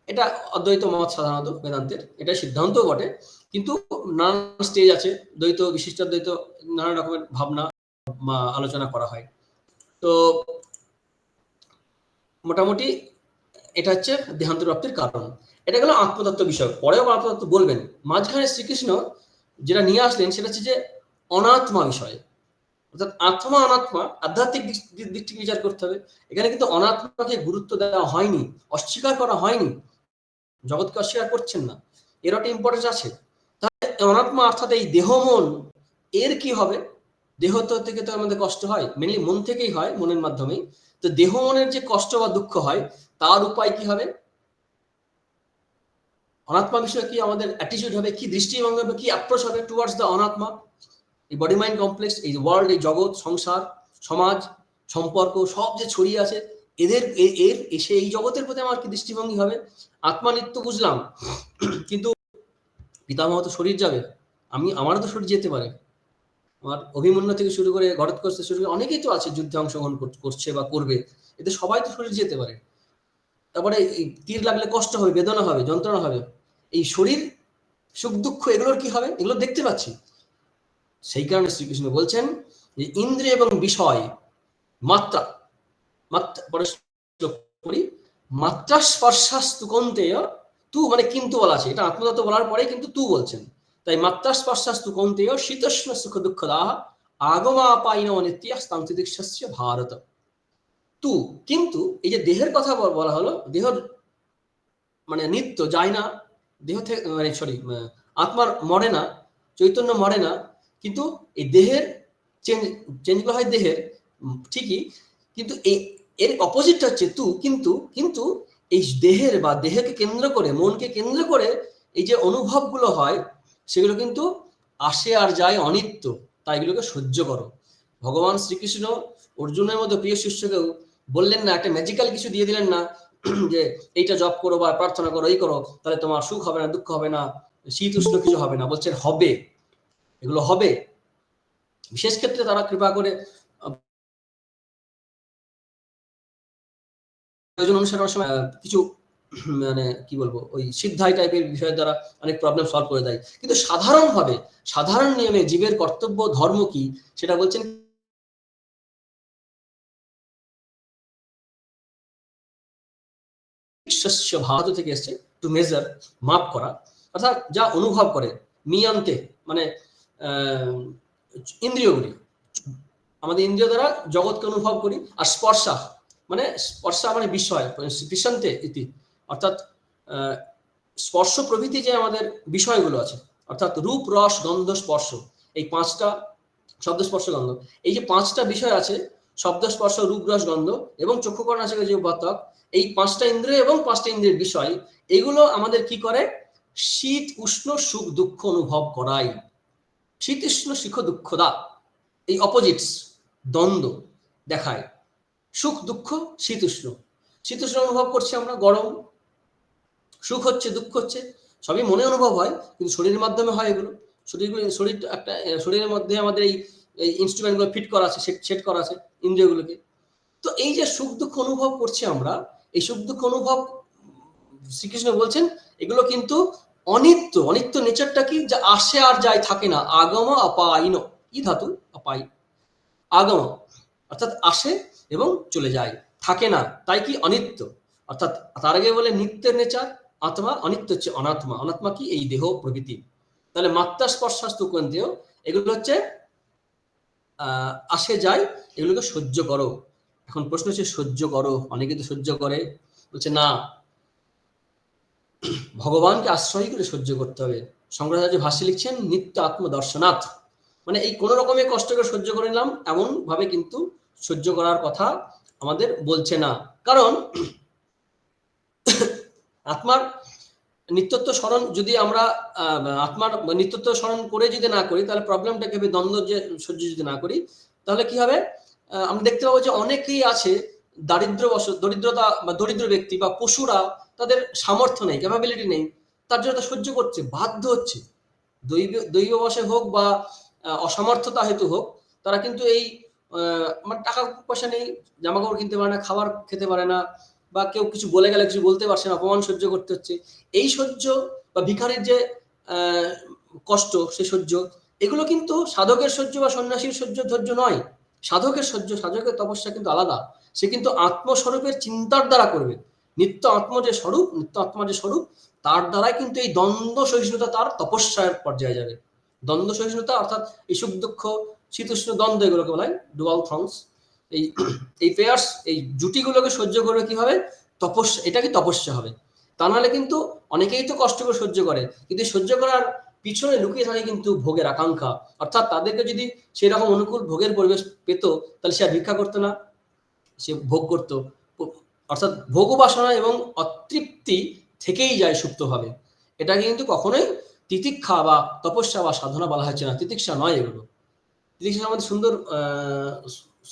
এটা অদ্বৈত মত, সাধারণত বেদান্তের এটা সিদ্ধান্তও বটে, কিন্তু নানান স্টেজ আছে, দ্বৈত, বিশিষ্টাদ্বৈত, নানা রকমের ভাবনা আলোচনা করা হয়। তো মোটামুটি এটা হচ্ছে দেহান্তর প্রাপ্তির কারণ। এটা গেল আত্মতত্ত্ব বিষয়, পরেও আত্মতত্ত্ব বলবেন। মাঝখানে শ্রীকৃষ্ণ যেটা নিয়ে আসলেন সেটা হচ্ছে যে অনাত্মা বিষয়, অর্থাৎ আত্মা অনাত্মা আধ্যাত্মিক দিক থেকে বিচার করতে হবে। এখানে কিন্তু অনাত্মাকে গুরুত্ব দেওয়া হয়নি, অস্বীকার করা হয়নি, জগৎকে অস্বীকার করছেন না, এর একটা ইম্পর্টেন্স আছে। তাহলে অনাত্মা অর্থাৎ এই দেহ মন, এর কি হবে? দেহ থেকে তো আমাদের কষ্ট হয়, মেনলি মন থেকেই হয়, মনের মাধ্যমেই। তো দেহ মনের যে কষ্ট বা দুঃখ হয়, তার উপায় কি হবে? অনাত্মা বিষয়ে কি আমাদের অ্যাটিটিউড হবে, কি দৃষ্টিভঙ্গি হবে, কি অ্যাপ্রোচ হবে টুয়ার্ডস দ্য অনাত্মা? এই বডি মাইন্ড কমপ্লেক্স, এই ওয়ার্ল্ড, এই জগৎ, সংসার, সমাজ, সম্পর্ক সব যে ছড়িয়ে আছে, এদের এর এসে এই জগতের প্রতি আমার কি দৃষ্টিভঙ্গি হবে? আত্মা নিত্য বুঝলাম, কিন্তু পিতামহ তো শরীর যাবে, আমারও তো শরীর যেতে পারে। আমার অভিমন্যু থেকে শুরু করে ঘটোৎকচ থেকে শুরু করে অনেকেই তো আছে যুদ্ধে অংশগ্রহণ করছে বা করবে, এতে সবাই তো শরীর যেতে পারে। তারপরে এই তীর লাগলে কষ্ট হবে, বেদনা হবে, যন্ত্রণা হবে, এই শরীর সুখ দুঃখ এগুলোর কি হবে? এগুলো দেখতে পাচ্ছি। সেই কারণে শ্রীকৃষ্ণ বলছেন যে ইন্দ্রিয় এবং বিষয় মাত্রা, পরে করি, মাত্রা স্পর্শাস্তু কৌন্তেয়, তু মানে কিন্তু বলা আছে, এটা আত্মতত্ত্ব বলার পরে কিন্তু তু বলছেন। তাই মাত্রা স্পর্শাস্তু কৌন্তেয় শীতোষ্ণ সুখ দুঃখদাহ আগমাপায়িন নিত্যাস্তান্তিদিক্ষস্য ভারত। তু কিন্তু, এই যে দেহের কথা বলা হলো, দেহ মানে নিত্য যায় না, দেহ থেকে মানে সরি, আত্মার মরে না, চৈতন্য মরে না, কিন্তু এই দেহের চেঞ্জগুলো হয় দেহের, ঠিকই, কিন্তু এর অপোজিটটা হচ্ছে তু কিন্তু, কিন্তু এই দেহের বা দেহকে কেন্দ্র করে, মনকে কেন্দ্র করে এই যে অনুভবগুলো হয়, সেগুলো কিন্তু আসে আর যায়, অনিত্য, তাই এগুলোকে সহ্য করো। ভগবান শ্রীকৃষ্ণ অর্জুনের মতো প্রিয় শিষ্যকেও বললেন না, একটা ম্যাজিক্যাল কিছু দিয়ে দিলেন না যে এইটা জপ করো বা প্রার্থনা করো, এই করো, তাহলে তোমার সুখ হবে না, দুঃখ হবে না, শীত উষ্ণ কিছু হবে না। বলছেন হবে, এগুলো হবে। বিশেষ ক্ষেত্রে তারা কৃপা করে প্রয়োজন অনুসারে সময় কিছু মানে কি বলবো, ওই সিদ্ধাই টাইপের বিষয়ের দ্বারা অনেক প্রবলেম সলভ করে দেয়। কিন্তু সাধারণভাবে, সাধারণ নিয়মে জীবের কর্তব্য ধর্ম কি, সেটা বলছেন ভারত থেকে এসছে, টু মেজার, মাপ করা, অর্থাৎ যা অনুভব করে, মিয়ান্তে মানে ইন্দ্রিয়গুলি, আমাদের ইন্দ্রিয় দ্বারা জগৎকে অনুভব করি। আর স্পর্শা মানে, স্পর্শা মানে বিষয়, কৃষান্তে ইতি, অর্থাৎ স্পর্শ প্রভৃতি যে আমাদের বিষয়গুলো আছে, অর্থাৎ রূপ, রস, গন্ধ, স্পর্শ, এই পাঁচটা, শব্দ, স্পর্শ, গন্ধ, এই যে পাঁচটা বিষয় আছে, শব্দ, স্পর্শ, রূপ, রস, গন্ধ এবং চক্ষুকর্ণ নাসিকা জিহ্বা ত্বক, এই পাঁচটা ইন্দ্রিয় এবং পাঁচটা ইন্দ্রিয়ের বিষয়, এগুলো আমাদের কি করে? শীত উষ্ণ সুখ দুঃখ অনুভব করাই। শীত উষ্ণ সুখ দুঃখদা, এই অপোজিটস, দ্বন্দ্ব দেখায়। সুখ দুঃখ, শীত উষ্ণ, শীত উষ্ণ অনুভব করছি আমরা, গরম, সুখ হচ্ছে, দুঃখ হচ্ছে, সবই মনে অনুভব হয়, কিন্তু শরীরের মাধ্যমে হয় এগুলো। শরীর একটা, শরীরের মধ্যে আমাদের এই ইনস্ট্রুমেন্টগুলো ফিট করা আছে, সেট করা আছে ইন্দ্রিয়গুলোকে। তো এই যে সুখ দুঃখ অনুভব করছি আমরা, এই সুখ দুঃখ অনুভব, শ্রীকৃষ্ণ বলছেন এগুলো কিন্তু অনিত্য। অনিত্য নেচারটা কি? যা আসে আর যায়, থাকে না। আগম অপায়িন, ই ধাতু, অপাই, আগম অর্থাৎ আসে এবং চলে যায়, থাকে না, তাই কি অনিত্য। অর্থাৎ তার আগে বলে নিত্যের নেচার আত্মা, অনিত্য হচ্ছে অনাত্মা। অনাত্মা কি? এই দেহ প্রভৃতি। তাহলে মাত্রা স্পর্শাস্তু কেন্দ্রীয়, এগুলো হচ্ছে আসে যায়, এগুলোকে সহ্য করো। এখন প্রশ্ন হচ্ছে সহ্য করো, অনেকে তো সহ্য করে, বলছে না, ভগবানকে আশ্রয় করে সহ্য করতে হবে। শঙ্করাচার্য ভাষ্যে লিখছেন নিত্য আত্মদর্শনাথ, মানে এই কোনো রকমের কষ্টকে সহ্য করে নিলাম এমন ভাবে কিন্তু সহ্য করার কথা আমাদের বলছে না। কারণ আত্মার নিত্যত্ব স্মরণ যদি আমরা আত্মার নিত্যত্ব স্মরণ করে যদি না করি, তাহলে প্রবলেমটাকে দ্বন্দ্ব যে সহ্য যদি না করি, তাহলে কি হবে? আমরা দেখতে পাবো যে অনেকেই আছে দরিদ্রতা বা দরিদ্র ব্যক্তি বা পশুরা, তাদের সামর্থ্য নেই, ক্যাপাবিলিটি নেই, তার জন্য তা সহ্য করছে, বাধ্য হচ্ছে, দৈব বশে হোক বা অসমর্থতা হেতু হোক, তারা কিন্তু এই মানে টাকা পয়সা নেই, জামা কাপড় কিনতে পারে না, খাবার খেতে পারে না, বা কেউ কিছু বলে গেলে কিছু বলতে পারছে না, অপমান সহ্য করতে হচ্ছে। এই সহ্য বা ভিখারির যে কষ্ট, সে সহ্য, এগুলো কিন্তু সাধকের সহ্য বা সন্ন্যাসীর সহ্য ধৈর্য নয়। সাধকের সহ্য, সাধকের তপস্যা কিন্তু আলাদা। সে কিন্তু আত্মস্বরূপের চিন্তার দ্বারা করবে। নিত্য আত্ম যে স্বরূপ, নিত্য আত্মা যে স্বরূপ, তার দ্বারাই কিন্তু এই দ্বন্দ্ব সহিষ্ণুতা তার তপস্যার পর্যায়ে যাবে। দ্বন্দ্ব সহিষ্ণুতা অর্থাৎ এই সুখ দুঃখ শীতোষ্ণ দ্বন্দ্ব, এগুলোকে বলা হয় ডুয়াল থ্রংস। এই এই পেয়ার্স, এই জুটিগুলোকে সহ্য করবে কিভাবে? তপস্যা, এটা কি তপস্যা হবে। তা নাহলে কিন্তু অনেকেই তো কষ্ট করে সহ্য করে, কিন্তু সহ্য করার পিছনে লুকিয়ে থাকে কিন্তু ভোগের আকাঙ্ক্ষা। অর্থাৎ তাদেরকে যদি সেরকম অনুকূল ভোগের পরিবেশ পেত, তাহলে সে আর ভিক্ষা করতো না, সে ভোগ করত। অর্থাৎ ভোগ বাসনা এবং অতৃপ্তি থেকেই যায় সুপ্তভাবে। এটাকে কিন্তু কখনোই তিতিক্ষা বা তপস্যা বা সাধনা বলা হচ্ছে না, তিতিক্ষা নয় এগুলো। তিতিক্ষা আমাদের সুন্দর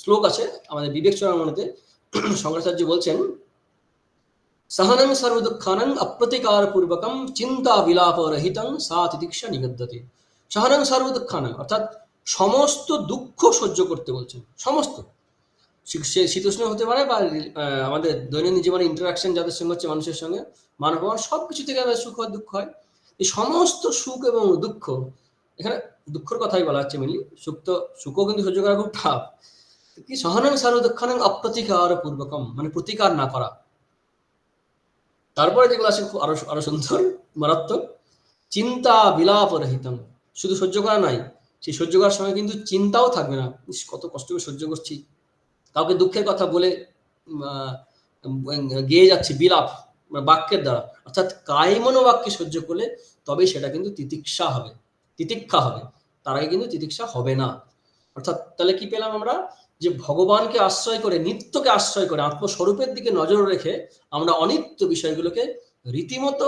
শ্লোক আছে আমাদের বিবেক চূড়ামণিতে। শঙ্করাচার্য বলছেন, সহনং সর্বদুঃখানং অপ্রতিকার পূর্বকম চিন্তা বিলাপ রহিতং সা তিতিক্ষা নিগদ্যতে। সহনং সর্বদুঃখানং অর্থাৎ সমস্ত দুঃখ সহ্য করতে বলছেন, সমস্ত। সে শীতোষ্ণ হতে পারে বা আমাদের দৈনন্দিন জীবনে ইন্টারাকশন যাদের সঙ্গে হচ্ছে, মানুষের সঙ্গে, মানব সব কিছু থেকে আমাদের সুখ হয় দুঃখ হয়। এই সমস্ত সুখ এবং দুঃখ, এখানে দুঃখের কথাই বলা হচ্ছে মেনলি, সুখও কিন্তু সহ্য করা খুব টাফ। কি সহনং সর্ব দুঃখানং অপ্রতিকার পূর্বকম, মানে প্রতিকার না করা। তারপরে যেগুলো আছে আরো আরো সুন্দর, মারাত্মক, চিন্তা বিলাপ রহিতম। শুধু সহ্য করা নাই, সেই সহ্য করার সময় কিন্তু চিন্তাও থাকবে না, কত কষ্ট করে সহ্য করছি, কাউকে দুঃখের কথা বলে গেয়ে যাচ্ছে বিলাপ, বাক্যের দ্বারা, অর্থাৎ কায় মনোবাক্যে সহ্য করলে তবেই সেটা কিন্তু তিতিক্ষা হবে, তিতিক্ষা হবে। তার আগে কিন্তু তিতিক্ষা হবে না। অর্থাৎ তাহলে কি পেলাম আমরা? যে ভগবানকে আশ্রয় করে, নিত্যকে আশ্রয় করে, আত্মস্বরূপের দিকে নজর রেখে আমরা অনিত্য বিষয়গুলোকে রীতিমতো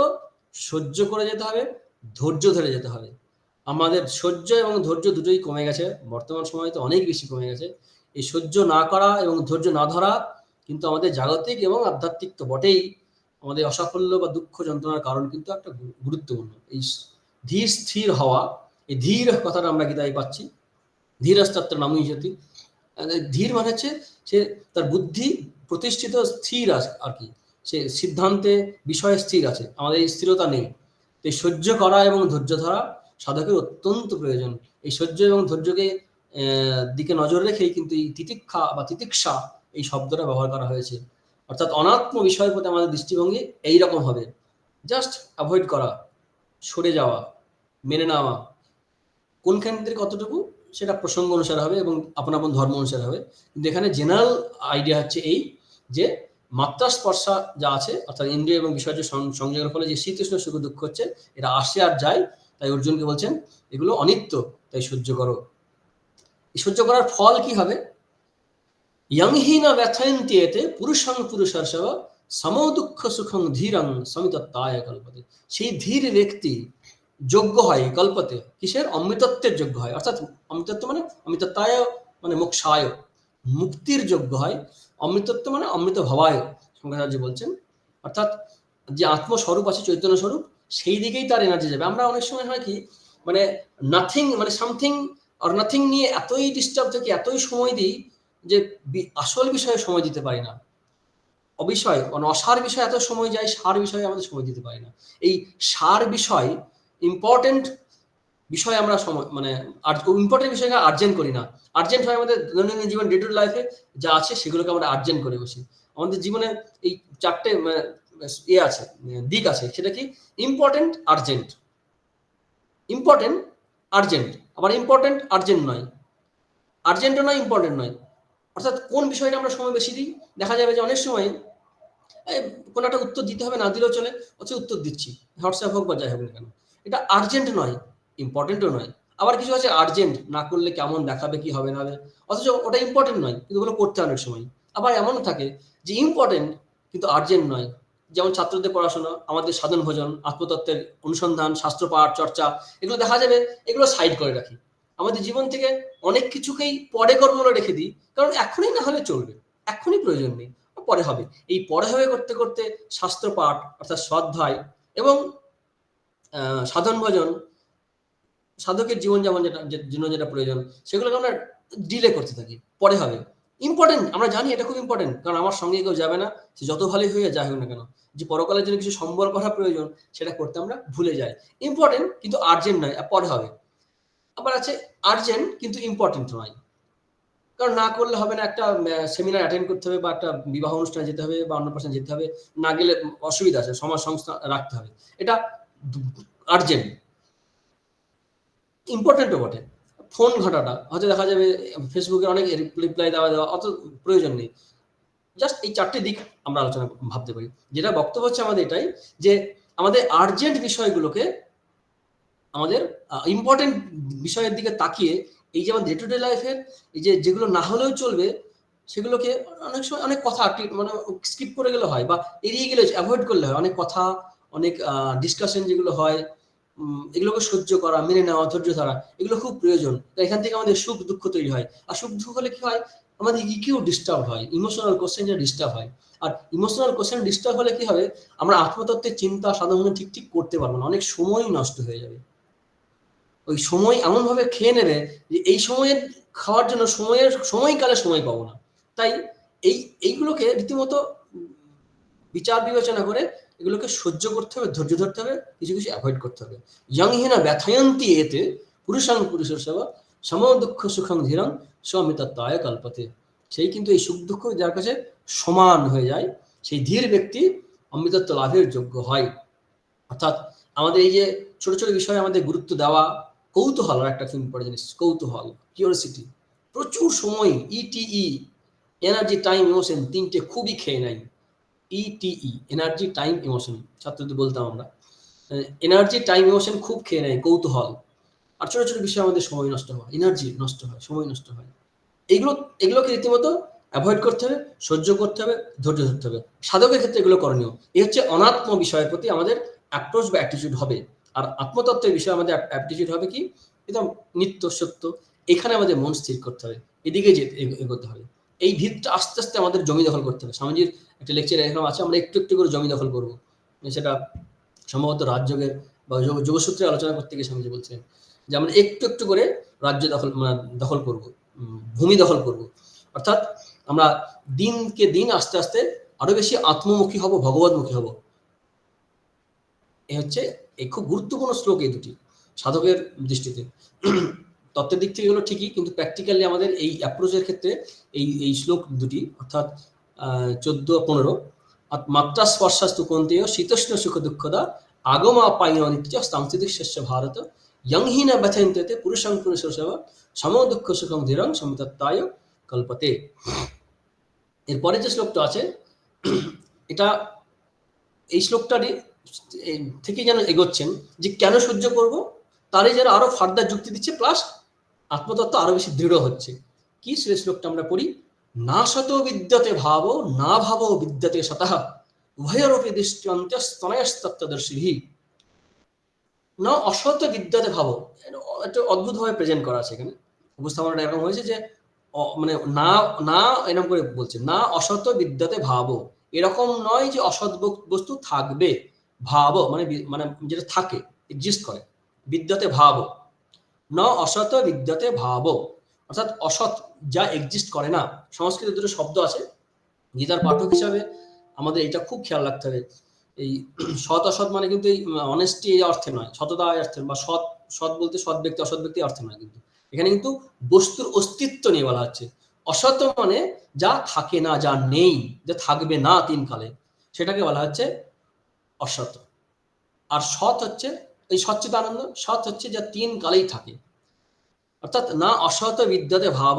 সহ্য করে যেতে হবে, ধৈর্য ধরে যেতে হবে। আমাদের সহ্য এবং ধৈর্য দুটোই কমে গেছে বর্তমান সময়ে, তো অনেক বেশি কমে গেছে। এই সহ্য না করা এবং ধৈর্য না ধরা কিন্তু আমাদের জাগতিক এবং আধ্যাত্মিক তো বটেই, আমাদের অসাফল্য বা দুঃখ যন্ত্রণার কারণ কিন্তু একটা গুরুত্বপূর্ণ। এই ধীর স্থির হওয়া, এই ধীর কথাটা আমরা গীতায় পাচ্ছি, ধীরস্তত্র নামুইজতি। ধীর মানে হচ্ছে সে তার বুদ্ধি প্রতিষ্ঠিত, স্থির আছে আর কি, সে সিদ্ধান্তে বিষয়ে স্থির আছে। আমাদের এই স্থিরতা নেই। তো এই সহ্য করা এবং ধৈর্য ধরা সাধকের অত্যন্ত প্রয়োজন। এই সহ্য এবং ধৈর্যকে দিকে নজর রেখেই কিন্তু এই তিতিক্ষা বা তিতিক্ষা এই শব্দটা ব্যবহার করা হয়েছে। অর্থাৎ অনাত্ম বিষয়ের প্রতি আমাদের দৃষ্টিভঙ্গি এইরকম হবে, জাস্ট অ্যাভয়েড করা, সরে যাওয়া, মেনে নেওয়া। কোনখান থেকে কতটুকু সেটা প্রসঙ্গ অনুসারে হবে এবং আপন আপন ধর্ম অনুসারে হবে। কিন্তু এখানে জেনারেল আইডিয়া হচ্ছে এই, যে মাত্রা স্পর্শা যা আছে, অর্থাৎ ইন্দ্রিয় এবং বিষয়ের সংযোগের ফলে যে শীতোষ্ণ সুখ দুঃখ হচ্ছে, এটা আসে আর যায়। তাই অর্জুনকে বলছেন এগুলো অনিত্য, তাই সহ্য করো। এই সহ্য করার ফল কি হবে? ইয়ংহীন ব্যথয়ন্তি এতে পুরুষং পুরুষর্ষব সমো দুঃখ সুখং ধীরং সমিতত্তায় কল্পতে। সেই ধীর ব্যক্তি যোগ্য হয় কল্পতে, কিসের? অমৃতত্বের যোগ্য হয়। অর্থাৎ অমৃতত্ব মানে অমৃতত্বায়, মানে মোক্ষায়, মুক্তির যোগ্য হয়। অমৃতত্ব মানে অমৃত ভবায়, শঙ্করাচার্য বলছেন। অর্থাৎ যে আত্মস্বরূপ আছে, চৈতন্য স্বরূপ, সেই দিকেই তার এনার্জি যাবে। আমরা অনেক সময় হয় কি, মানে নাথিং, মানে সামথিং আর নাথিং নিয়ে এতই ডিস্টার্ব থাকি, এতই সময় দিই, যে আসল বিষয়ে সময় দিতে পারি না। অবিষয় মানে অসার বিষয়ে এত সময় যায়, সার বিষয়ে আমাদের সময় দিতে পারি না। এই সার বিষয়, ইম্পর্টেন্ট বিষয় আমরা সময় মানে ইম্পর্টেন্ট বিষয়কে আর্জেন্ট করি না। আর্জেন্ট হয় আমাদের দৈনন্দিন জীবন, ডে টু লাইফে যা আছে সেগুলোকে আমরা আর্জেন্ট করে বসি। আমাদের জীবনে এই চারটে ইয়ে আছে, দিক আছে। সেটা কি? ইম্পর্টেন্ট, আর্জেন্ট, ইম্পর্টেন্ট, আর্জেন্ট, আবার ইম্পর্টেন্ট আর্জেন্ট নয়, আর্জেন্টও নয়, ইম্পর্টেন্ট নয়। অর্থাৎ কোন বিষয়টা আমরা সময় বেশি দিই? দেখা যাবে যে অনেক সময় কোনো একটা উত্তর দিতে হবে, না দিলেও চলে, অথচ উত্তর দিচ্ছি, হোয়াটসঅ্যাপ হোক বা যাই হোক না কেন। এটা আর্জেন্ট নয়, ইম্পর্টেন্টও নয়, আবার কিছু আছে আর্জেন্ট, না করলে কেমন দেখাবে, কি হবে না হবে, অথচ ওটা ইম্পর্টেন্ট নয় কিন্তু ওগুলো করতে হয় অনেক সময়। আবার এমনও থাকে যে ইম্পর্টেন্ট কিন্তু আর্জেন্ট নয়, যেমন ছাত্রদের পড়াশোনা, আমাদের সাধন ভোজন, আত্মতত্ত্বের অনুসন্ধান, শাস্ত্র পাঠ চর্চা, এগুলো দেখা যাবে এগুলো সাইড করে রাখি। আমাদের জীবন থেকে অনেক কিছুকেই পরে করবো বলে রেখে দিই, কারণ এখনই না হলে চলবে, এখনই প্রয়োজন নেই, পরে হবে। এই পরে হবে করতে করতে শাস্ত্র পাঠ অর্থাৎ স্বাধ্যায় এবং সাধন ভজন, সাধকের জীবন যেমন জন্য যেটা প্রয়োজন সেগুলোকে আমরা ডিলে করতে থাকি, পরে হবে। ইম্পর্টেন্ট, আমরা জানি এটা খুব ইম্পর্টেন্ট, কারণ আমার সঙ্গে কেউ যাবে না, সে যত ভালোই হয়ে যাই হোক না কেন, যে পরকালের জন্য কিছু সম্বল করা প্রয়োজন সেটা করতে আমরা ভুলে যাই। ইম্পর্টেন্ট কিন্তু আর্জেন্ট নয়, পরে হবে। আবার আছে আর্জেন্ট কিন্তু ইম্পর্টেন্ট নয়, কারণ না করলে হবে না, একটা সেমিনার অ্যাটেন্ড করতে হবে বা একটা বিবাহ অনুষ্ঠানে যেতে হবে বা অন্নপ্রাশনে যেতে হবে, না গেলে অসুবিধা আছে, সমাজ সংস্থা রাখতে হবে, এটা আর্জেন্ট, ইম্পর্টেন্টও বটে। ফোন ঘাঁটাটা হয়তো দেখা যাবে ফেসবুকে অনেক রিপ্লাই দেওয়া অত প্রয়োজন নেই। জাস্ট এই 4টে দিক আমরা আলোচনা ভাবতে পারি। যেটা বক্তব্য হচ্ছে আমাদের এটাই যে আমাদের আর্জেন্ট বিষয়গুলোকে আমাদের ইম্পর্টেন্ট বিষয়ের দিকে তাকিয়ে এই যে আমার ডে টু ডে লাইফের এই যে যেগুলো না হলেও চলবে সেগুলোকে অনেক সময় অনেক কথা মানে স্কিপ করে গেলে হয় বা এড়িয়ে গেলে অ্যাভয়েড করলে হয়, অনেক কথা, অনেক ডিসকাশন যেগুলো হয়, এগুলোকে সহ্য করা, মেনে নেওয়া, ধৈর্য ধরা, এগুলো খুব প্রয়োজন। এখান থেকে আমাদের সুখ দুঃখ তৈরি হয়, আর সুখ দুঃখ হলে কি হয়, আমাদের ইকিউ ডিস্টার্ব হয়, ইমোশনাল কোশ্চেন ডিস্টার্ব হয়। আর ইমোশনাল কোশ্চেন ডিস্টার্ব হলে কি হবে, আমরা আত্মতত্ত্বের চিন্তা সাধারণত ঠিক ঠিক করতে পারবো না, অনেক সময় নষ্ট হয়ে যাবে। ওই সময় এমনভাবে খেয়ে নেবে যে এই সময়ের খাওয়ার জন্য সময়কালে সময় পাবো না। তাই এইগুলোকে রীতিমতো বিচার বিবেচনা করে এগুলোকে সহ্য করতে হবে, ধৈর্য ধরতে হবে, কিছু কিছু অ্যাভয়েড করতে হবে। ইয়ংহিনা ব্যথায়ন্তি এতে পুরুষাং পুরুষের সেবা সম দুঃখ সুখং ধীরং স্বমিতত্বায় কল্পতে। সেই কিন্তু এই সুখ দুঃখ যার কাছে সমান হয়ে যায়, সেই ধীর ব্যক্তি অমৃতত্ব লাভের যোগ্য হয়। অর্থাৎ আমাদের এই যে ছোট ছোট বিষয়ে আমাদের গুরুত্ব দেওয়া, কৌতূহল একটা খুব ইম্পর্টেন্ট জিনিস, কৌতূহল, কিউরিওসিটি, প্রচুর সময় ইটিই, এনার্জি টাইম ইমোশন, 3টে খুবই খেয়ে নেয়। ইটিই, এনার্জি টাইম ইমোশন, ছাত্রদের বলতাম আমরা, এনার্জি টাইম ইমোশন খুব খেয়ে নেয় কৌতূহল। আর ছোট ছোট বিষয়ে আমাদের সময় নষ্ট হয়, এনার্জি নষ্ট হয়, সময় নষ্ট হয়। এগুলোকে রীতিমতো অ্যাভয়েড করতে হবে, সহ্য করতে হবে, ধৈর্য ধরতে হবে। সাধকের ক্ষেত্রে এগুলো করণীয়। এই হচ্ছে অনাত্ম বিষয়ের প্রতি আমাদের অ্যাপ্রোচ বা অ্যাটিটিউড হবে। আর আত্মতত্ত্বের বিষয়ে আমাদের অ্যাটিটিউড হবে কি, একদম নিত্য সত্য, এখানে আমাদের মন স্থির করতে হবে, এদিকে এগোতে হবে। এই ভিতটা আস্তে আস্তে আমাদের জমি দখল করতে হবে। স্বামীজির একটা লেকচার এরকম আছে, আমরা একটু একটু করে জমি দখল করবো। সেটা সম্ভবত রাজযোগের বা যোগসূত্রে আলোচনা করতে গিয়ে স্বামীজি বলছেন যে আমরা একটু একটু করে রাজ্য দখল করব, ভূমি দখল করব। অর্থাৎ আমরা দিনকে দিন আস্তে আস্তে আরো বেশি আত্মমুখী হব, ভগবতমুখী হব। এ হচ্ছে এই খুব গুরুত্বপূর্ণ শ্লোক এই দুটি সাধকের দৃষ্টিতে। তত্ত্বের দিক থেকে এগুলো ঠিকই, কিন্তু প্র্যাকটিক্যালি আমাদের এই অ্যাপ্রোচের ক্ষেত্রে এই শ্লোক দুটি অর্থাৎ 14-15 মাত্রা স্পর্শাস্তু কন্তেয় শীতোষ্ণ সুখ দুঃখদা আগমা পাইন নিত্য স্থাংস্থিতিশস্য ভারত ইয়ংহীন ব্যথয়ন্তে পুরুষং পুরুষ সেবা সম দুঃখ সুখং ধীরং সমিতত্তায় কল্পতে। এরপরে যে শ্লোকটা আছে এটা এই শ্লোকটারই থেকে যেন এগোচ্ছেন যে কেন সহ্য করব, তারই যেন আরো ফার্দার যুক্তি দিচ্ছে, প্লাস আত্মতত্ত্ব আরো বেশি দৃঢ় হচ্ছে। কি সেই শ্লোকটা আমরা পড়ি, না শত বিদ্যতে ভাব না ভাব বিদ্যতে শতঃ উভয়রূপে দৃষ্ট্যন্তস্তনয়স্তত্ত্বদর্শী। না অসত বিদ্যতে ভাব, একটা অদ্ভুত ভাবে প্রেজেন্ট করা আছে এখানে, উপস্থাপনাটা এরকম হয়েছে যে মানে না না এরকম করে বলছে, না অসত বিদ্যতে ভাব, এরকম নয় যে অসৎ বস্তু থাকবে, ভাব মানে মানে যেটা থাকে, এক্সিস্ট করে, বিদ্যতে ভাব, ন অসত বিদ্যতে ভাব, অর্থাৎ অসৎ যা এক্সিস্ট করে না। সংস্কৃতে দুটো শব্দ আছে, গীতার পাঠক হিসাবে আমাদের এটা খুব খেয়াল রাখতে হবে। এই সৎ অসৎ মানে কিন্তু এই অনেস্টি এই অর্থে নয়, সততা অর্থে, বা সৎ সৎ বলতে সৎ ব্যক্তি অসৎ ব্যক্তি অর্থে নয়, কিন্তু এখানে কিন্তু বস্তুর অস্তিত্ব নিয়ে বলা হচ্ছে। অসৎ মানে যা থাকে না, যা নেই, যা থাকবে না তিন কালে, সেটাকে বলা হচ্ছে অসৎ। আর সৎ হচ্ছে এই সচ্চিদানন্দ, সৎ হচ্ছে যা তিন কালেই থাকে। অর্থাৎ না অসৎ বিদ্যাতে ভাব,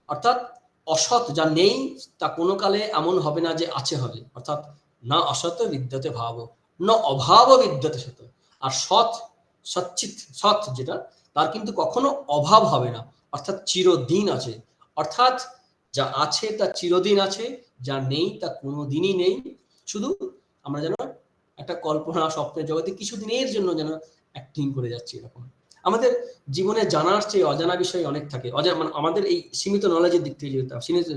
অর্থাৎ অসৎ যা নেই তা কোনো কালে এমন হবে না যে আছে হবে, অর্থাৎ না অসৎ বিদ্যাতে ভাব, না অভাব বিদ্যাতে সত। আর সৎ, সচ্চিত সৎ যেটা, তার কিন্তু কখনো অভাব হবে না, অর্থাৎ চিরদিন আছে। অর্থাৎ যা আছে তা চিরদিন আছে, যা নেই তা কোনোদিনই নেই। শুধু আমরা যেন একটা কল্পনা স্বপ্নের জগতে কিছুদিনের জন্য যেন অ্যাক্টিং করে যাচ্ছি এরকম। আমাদের জীবনে জানার চেয়ে অজানা বিষয় অনেক থাকে। মানে আমাদের এই সীমিত নলেজের দিক থেকে যদি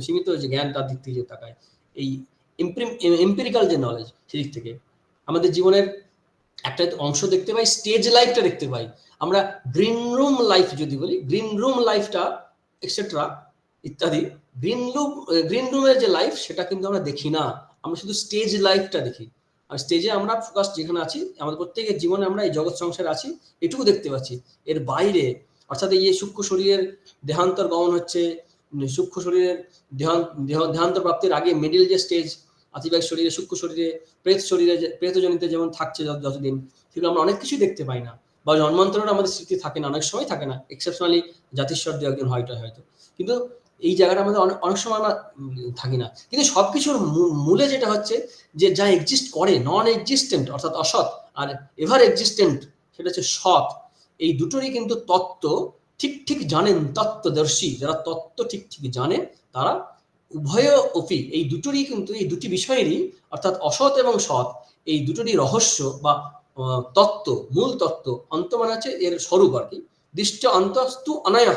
সীমিত যে জ্ঞান তার দিক থেকে যদি তাকায়, এই এম্পিরিক্যাল যে নলেজ সেদিক থেকে আমাদের জীবনের একটা অংশ দেখতে পাই, স্টেজ লাইফটা দেখতে পাই আমরা। গ্রিন রুম লাইফ যদি বলি, গ্রিন রুম লাইফটা এক্সেট্রা ইত্যাদি, গ্রিন রুমের যে লাইফ সেটা কিন্তু আমরা দেখি না, আমরা শুধু স্টেজ লাইফটা দেখি। আর স্টেজে আমরা ফোকাস যেখানে আছি, আমাদের প্রত্যেকের জীবনে আমরা এই জগৎ সংসারে আছি, এটুকু দেখতে পাচ্ছি। এর বাইরে অর্থাৎ এই সূক্ষ্ম শরীরের দেহান্তর গমন হচ্ছে, সূক্ষ্ম শরীরের দেহান্তর প্রাপ্তির আগে মিডিল যে স্টেজ, আতিবাহিক শরীরে, সূক্ষ্ম শরীরে, প্রেত শরীরে, প্রেতজনিতে যেমন থাকছে যতদিন, সেগুলো আমরা অনেক কিছুই দেখতে পাই না, বা জন্মান্তরের আমাদের স্মৃতি থাকে না, অনেক সময় থাকে না, এক্সেপশনালি জাতিস্বর দু একজন হয়তো। কিন্তু এই জায়গাটা আমাদের অনেক সময় আমরা থাকি না। কিন্তু সবকিছুর মূলে যেটা হচ্ছে যে যা এক্সিস্ট করে, নন এক্সিস্টেন্ট অর্থাৎ অসৎ, আর এভার এক্সিস্টেন্ট সেটা হচ্ছে সৎ, এই দুটোরই কিন্তু তত্ত্ব ঠিক জানেন তত্ত্বদর্শী, যারা তত্ত্ব ঠিক জানে তারা উভয় অপি, এই দুটোরই কিন্তু, এই দুটি বিষয়েরই অর্থাৎ অসৎ এবং সৎ, এই দুটোরই রহস্য বা তত্ত্ব, মূল তত্ত্ব, অন্ত মানে হচ্ছে এর স্বরূপ আর কি, দৃষ্ট অন্তস্তু অনায়া,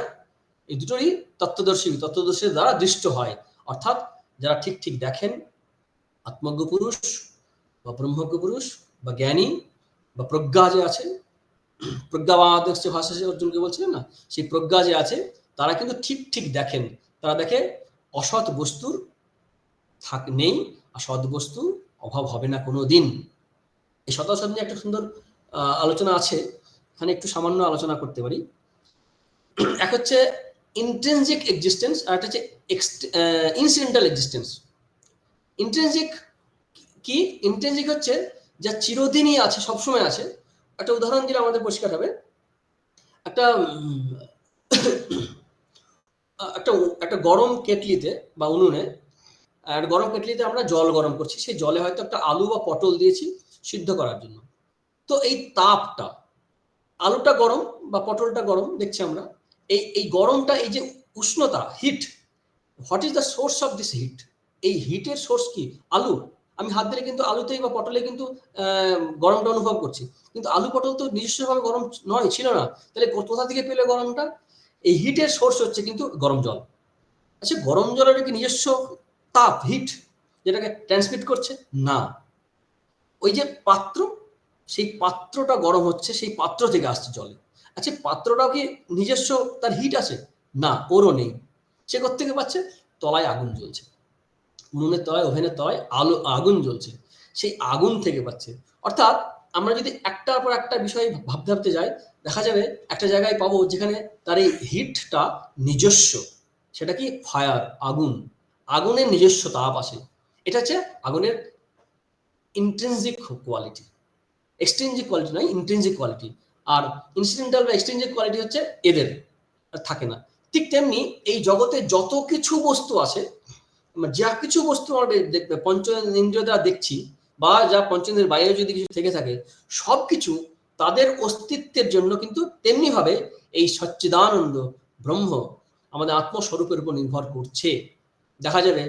এই দুটোরই তত্ত্বদর্শীর দ্বারা দৃষ্ট হয়। অর্থাৎ যারা ঠিক দেখেন, আত্মজ্ঞ পুরুষ বা ব্রহ্মজ্ঞ পুরুষ বা জ্ঞানী বা প্রজ্ঞা যে আছে, প্রজ্ঞাবাদ ভাষা সে অর্জুনকে বলছিলেন না, সেই প্রজ্ঞা যে আছে তারা কিন্তু ঠিক দেখেন, তারা দেখে অসৎ বস্তুর নেই, আর সৎ বস্তু অভাব হবে না কোনো দিন। এই সৎ নিয়ে একটা সুন্দর আলোচনা আছে, এখানে একটু সামান্য আলোচনা করতে পারি। এক হচ্ছে ইন্ট্রিনজিক এক্সিস্টেন্স, আর একটা হচ্ছে ইনসিডেন্টাল এক্সিস্টেন্স। ইন্ট্রিনজিক কি? ইন্ট্রিনজিক হচ্ছে যা চিরদিনই আছে, সবসময় আছে। একটা উদাহরণ দিলে আমাদের পরিষ্কার হবে। একটা একটা গরম কেটলিতে বা উনুনে, আর গরম কেটলিতে আমরা জল গরম করছি, সেই জলে হয়তো একটা আলু বা পটল দিয়েছি সিদ্ধ করার জন্য। তো এই তাপটা, আলুটা গরম বা পটলটা গরম দেখছি আমরা, এই গরমটা, এই যে উষ্ণতা, heat, what is the source of this heat? এই হিটের সোর্স কি? আলু। আমি হাত দিলে কিন্তু আলুতেই বা পটলে কিন্তু গরমটা অনুভব করছি, কিন্তু আলু পটল তো নিজস্বভাবে গরম নয়, ছিল না, তাহলে কোথা থেকে পেলে গরমটা? এই হিটের সোর্স হচ্ছে কিন্তু গরম জল। আচ্ছা, গরম জলের কি নিজস্ব তাপ, হিট যেটাকে ট্রান্সমিট করছে? না, ওই যে পাত্র, সেই পাত্রটা গরম হচ্ছে, সেই পাত্র থেকে আসছে জলে। আচ্ছা, পাত্রটাও কি নিজস্ব তার হিট আছে? না, ওরও নেই। সে কোত্থেকে পাচ্ছে? তলায় আগুন জ্বলছে, উনুনের তলায়, ওভেনের তলায় আগুন জ্বলছে, সেই আগুন থেকে পাচ্ছে। অর্থাৎ আমরা যদি একটার পর একটা বিষয় ভাবতে যাই, দেখা যাবে একটা জায়গায় পাবো যেখানে তার এই হিটটা নিজস্ব। সেটা কি? ফায়ার, আগুন। আগুনের নিজস্ব তাপ আসে। এটা হচ্ছে আগুনের ইন্ট্রিনজিক কোয়ালিটি, এক্সট্রিনজিক কোয়ালিটি নয়, ইন্ট্রিনজিক কোয়ালিটি। আর ইনসিডেন্টাল বা এক্সট্রিনজিক কোয়ালিটি হচ্ছে এদের, থাকে না। ঠিক তেমনি এই জগতে যত কিছু বস্তু আছে, যা কিছু বস্তু আমরা দেখবে পঞ্চ ইন্দ্রিয় দ্বারা দেখছি, বা যা পঞ্চেন্দ্রের বাইরে যদি কিছু থেকে থাকে, সবকিছু তাদের অস্তিত্বের জন্য কিন্তু তেমনি ভাবে এই সচ্চিদানন্দ ব্রহ্ম আমাদের আত্মস্বরূপের উপর নির্ভর করছে। দেখা যাবে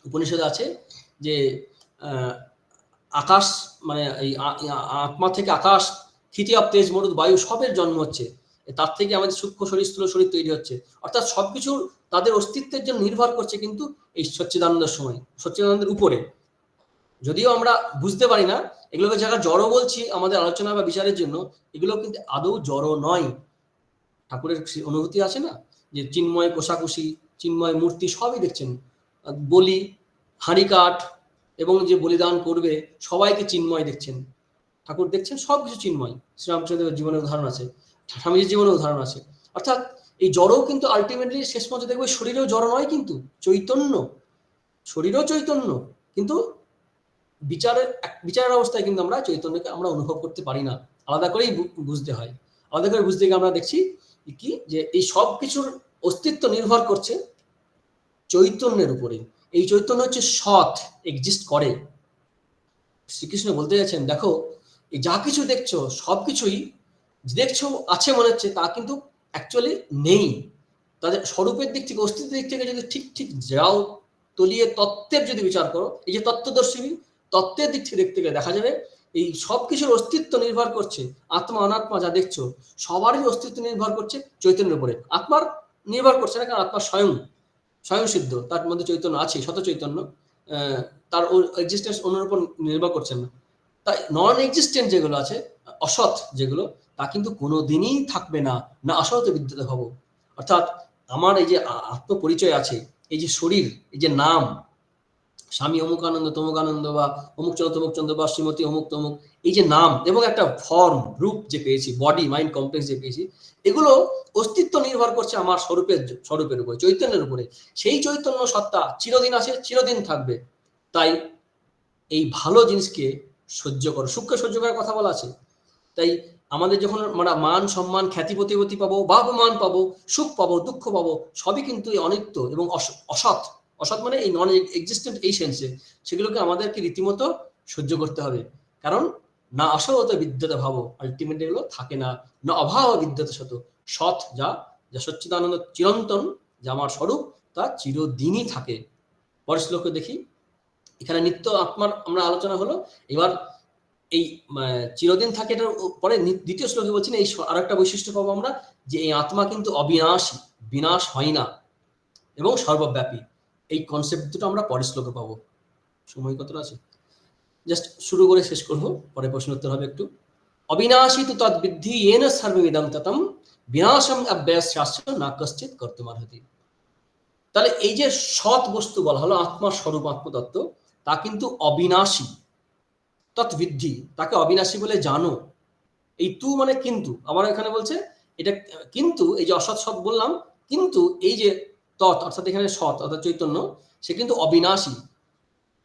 উপনিষদে আছে যে আকাশ, মানে এই আত্মা থেকে আকাশ, ক্ষিতি অব তেজ মরুদ বায়ু সবের জন্ম হচ্ছে, তার থেকে আমাদের সূক্ষ্ম শরীর স্থূল শরীর তৈরি হচ্ছে। অর্থাৎ সবকিছু তাদের অস্তিত্বের জন্য নির্ভর করছে কিন্তু এই সচ্চিদানন্দের সময়, সচ্চিদানন্দের উপরে। যদিও আমরা বুঝতে পারি না, এগুলোকে যারা জড়ো বলছি আমাদের আলোচনা বা বিচারের জন্য, এগুলো কিন্তু আদৌ জড়ো নয়। ঠাকুরের অনুভূতি আছে না, যে চিন্ময় কোষাকুষি, চিন্ময় মূর্তি সবই দেখছেন, বলি, হাঁড়ি কাঠ এবং যে বলিদান করবে সবাইকে চিন্ময় দেখছেন, ঠাকুর দেখছেন সবকিছু চিন্ময়। শ্রীরামচন্দ্রের জীবনের উদাহরণ আছে, স্বামীজির জীবনের উদাহরণ আছে। অর্থাৎ এই জড়ও কিন্তু আলটিমেটলি শেষ পর্যন্ত দেখবে শরীরেও জড় নয়, কিন্তু চৈতন্য, শরীরও চৈতন্য, কিন্তু বিচারের অবস্থায় কিন্তু আমরা চৈতন্যকে আমরা অনুভব করতে পারি না, আলাদা করেই বুঝতে হয়। আলাদা করে বুঝতে গিয়ে আমরা দেখছি কি, যে এই সব কিছুর অস্তিত্ব নির্ভর করছে চৈতন্যের উপরে। এই চৈতন্য হচ্ছে সৎ, এক্সিস্ট করে। শ্রীকৃষ্ণ বলতে যাচ্ছেন, দেখো এই যা কিছু দেখছো সবকিছুই দেখছো আছে মনে হচ্ছে, তা কিন্তু অ্যাকচুয়ালি নেই। তাদের স্বরূপের দিক থেকে, অস্তিত্বের দিক থেকে যদি ঠিক ঠিক যাও, তলিয়ে তত্ত্বের যদি বিচার করো, এই যে তত্ত্বদর্শী, তত্ত্বের দিক থেকে দেখতে গেলে দেখা যাবে এই সব কিছুর অস্তিত্ব নির্ভর করছে, আত্মা অনাত্মা যা দেখছো সবারই অস্তিত্ব নির্ভর করছে চৈতন্যের উপরে। আত্মার নির্ভর করছে না, কারণ আত্মা স্বয়ং স্বয়ং সিদ্ধ, তার মধ্যে চৈতন্য আছে, শত চৈতন্য, তার এক্সিস্টেন্স অন্যের উপর নির্ভর করছে না। তাই নন এক্সিস্টেন্ট যেগুলো আছে, অসৎ যেগুলো, তা কিন্তু কোনোদিনই থাকবে না, না অসৎ বিদ্যুৎ হব। অর্থাৎ আমার এই যে আত্মপরিচয় আছে, এই যে শরীর, এই যে নাম, স্বামী অমুকানন্দ তমুকানন্দ বা অমুক চন্দ্র তমুক চন্দ্র বা শ্রীমতী অমুক তমুক, এই যে নাম এবং একটা ফর্ম রূপ যে পেয়েছি, বডি মাইন্ড কমপ্লেক্স যে পেয়েছি, এগুলো অস্তিত্ব নির্ভর করছে আমার স্বরূপের উপরে, চৈতন্যের উপরে। সেই চৈতন্য সত্তা চিরদিন আছে, চিরদিন থাকবে। তাই এই ভালো জিনিসকে সহ্য করো, সুখকে সহ্য করার কথা বলা আছে। তাই আমাদের যখন আমরা মান সম্মান খ্যাতি প্রতিপত্তি পাবো বা অপমান পাবো, সুখ পাবো দুঃখ পাবো, সবই কিন্তু এই অনিত্য এবং অসৎ। অসৎ মানে এই নন এক্সিস্টেন্ট এই সেন্সে, সেগুলোকে আমাদেরকে রীতিমতো সহ্য করতে হবে। কারণ না অসৎ বিদ্যতে ভাবো, আলটিমেটলি এগুলো থাকে না, না অভাব বিদ্যতে শত। সৎ যা, যা সচ্চিদানন্দ চিরন্তন, যা আমার স্বরূপ, তা চিরদিনই থাকে। পরের শ্লোকে দেখি, এখানে নিত্য আত্মার আমরা আলোচনা হলো। এবার এই চিরদিন থাকে, এটার পরে দ্বিতীয় শ্লোকে বলছেন এই আর একটা বৈশিষ্ট্য পাবো আমরা, যে এই আত্মা কিন্তু অবিনাশী, বিনাশ হয় না এবং সর্বব্যাপী। এই কনসেপ্ট দুটো আমরা পরের শ্লোকে পাবো। সময় কতটা আছে, জাস্ট শুরু করে শেষ করবো, পরে প্রশ্ন উত্তর হবে একটু। অবিনাশী তু তদ্বিদ্ধি येन सर्वमिदं ततं বিনাশম অব্যয়স্যাস্য না কশ্চিৎ কর্তুমর্হতি। তাহলে এই যে সৎ বস্তু বলা হলো, আত্মার স্বরূপ আত্মতত্ত্ব, তা কিন্তু অবিনাশী। তৎবিদ্ধি, তাকে অবিনাশী বলে জানো। এই তু মানে কিন্তু, আবার এখানে বলছে এটা কিন্তু, এই যে অসৎ সৎ বললাম, কিন্তু এই যে তৎ অর্থাৎ এখানে সৎ অর্থাৎ চৈতন্য, সে কিন্তু অবিনাশী।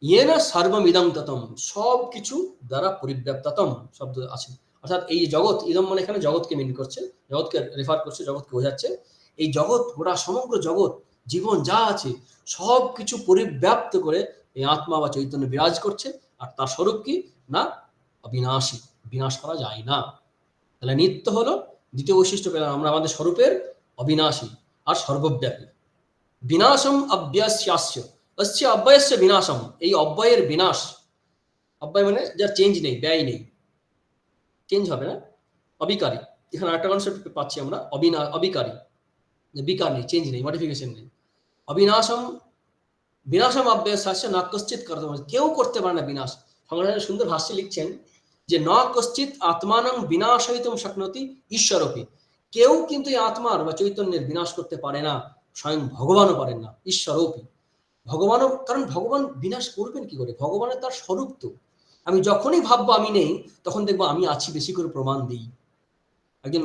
ইয়েনা সর্বমিদং ততম, সব কিছু দ্বারা পরিব্যাপ্ততম শব্দ আছে। অর্থাৎ এই জগৎ, ইদম মানে এখানে জগৎকে মিন করছে, জগৎকে রেফার করছে, জগৎকে বোঝাচ্ছে। এই জগৎ, গোটা সমগ্র জগৎ, জীবন যা আছে, সব কিছু পরিব্যাপ্ত করে এই আত্মা বা চৈতন্য বিরাজ করছে। আর তার স্বরূপ কি না, অবিনাশী, বিনাশ করা যায় না। তাহলে নিত্য হলো দ্বিতীয় বৈশিষ্ট্য পেলাম আমরা, আমাদের স্বরূপের অবিনাশী আর সর্বব্যাপী। বিনাশম অব্যস্যাস্য, অস্য অব্যয়স্য বিনাশম, এই অব্যয়ের বিনাশ। অব্যয় মানে যার চেঞ্জ নেই, ব্যয় নেই, চেঞ্জ হবে না, অবিকারী। এখানে আরেকটা কনসেপ্ট পাচ্ছি আমরা, অবিকারী, বিকার নেই, চেঞ্জ নেই, মডিফিকেশন নেই। অবিনাশম, বিনাশম অব্যস্যাস্য না কশ্চিৎ করতে, কেউ করতে পারে না বিনাশ। সংগ্রহের সুন্দর ভাষ্যে লিখছেন যে ন কশ্চিৎ আত্মানং বিনাশয়িতুম শক্নোতি ঈশ্বরপি, কেউ কিন্তু এই আত্মার বা চৈতন্যের বিনাশ করতে পারে না, স্বয়ং ভগবানও পারেন না, ঈশ্বরপি। ভগবানও, কারণ ভগবান বিনাশ করবেন কি করে, ভগবানের তার স্বরূপ তো। আমি যখনই ভাববো আমি নেই, তখন দেখবো আমি আছি, বেশি করে প্রমাণ দিই। একজন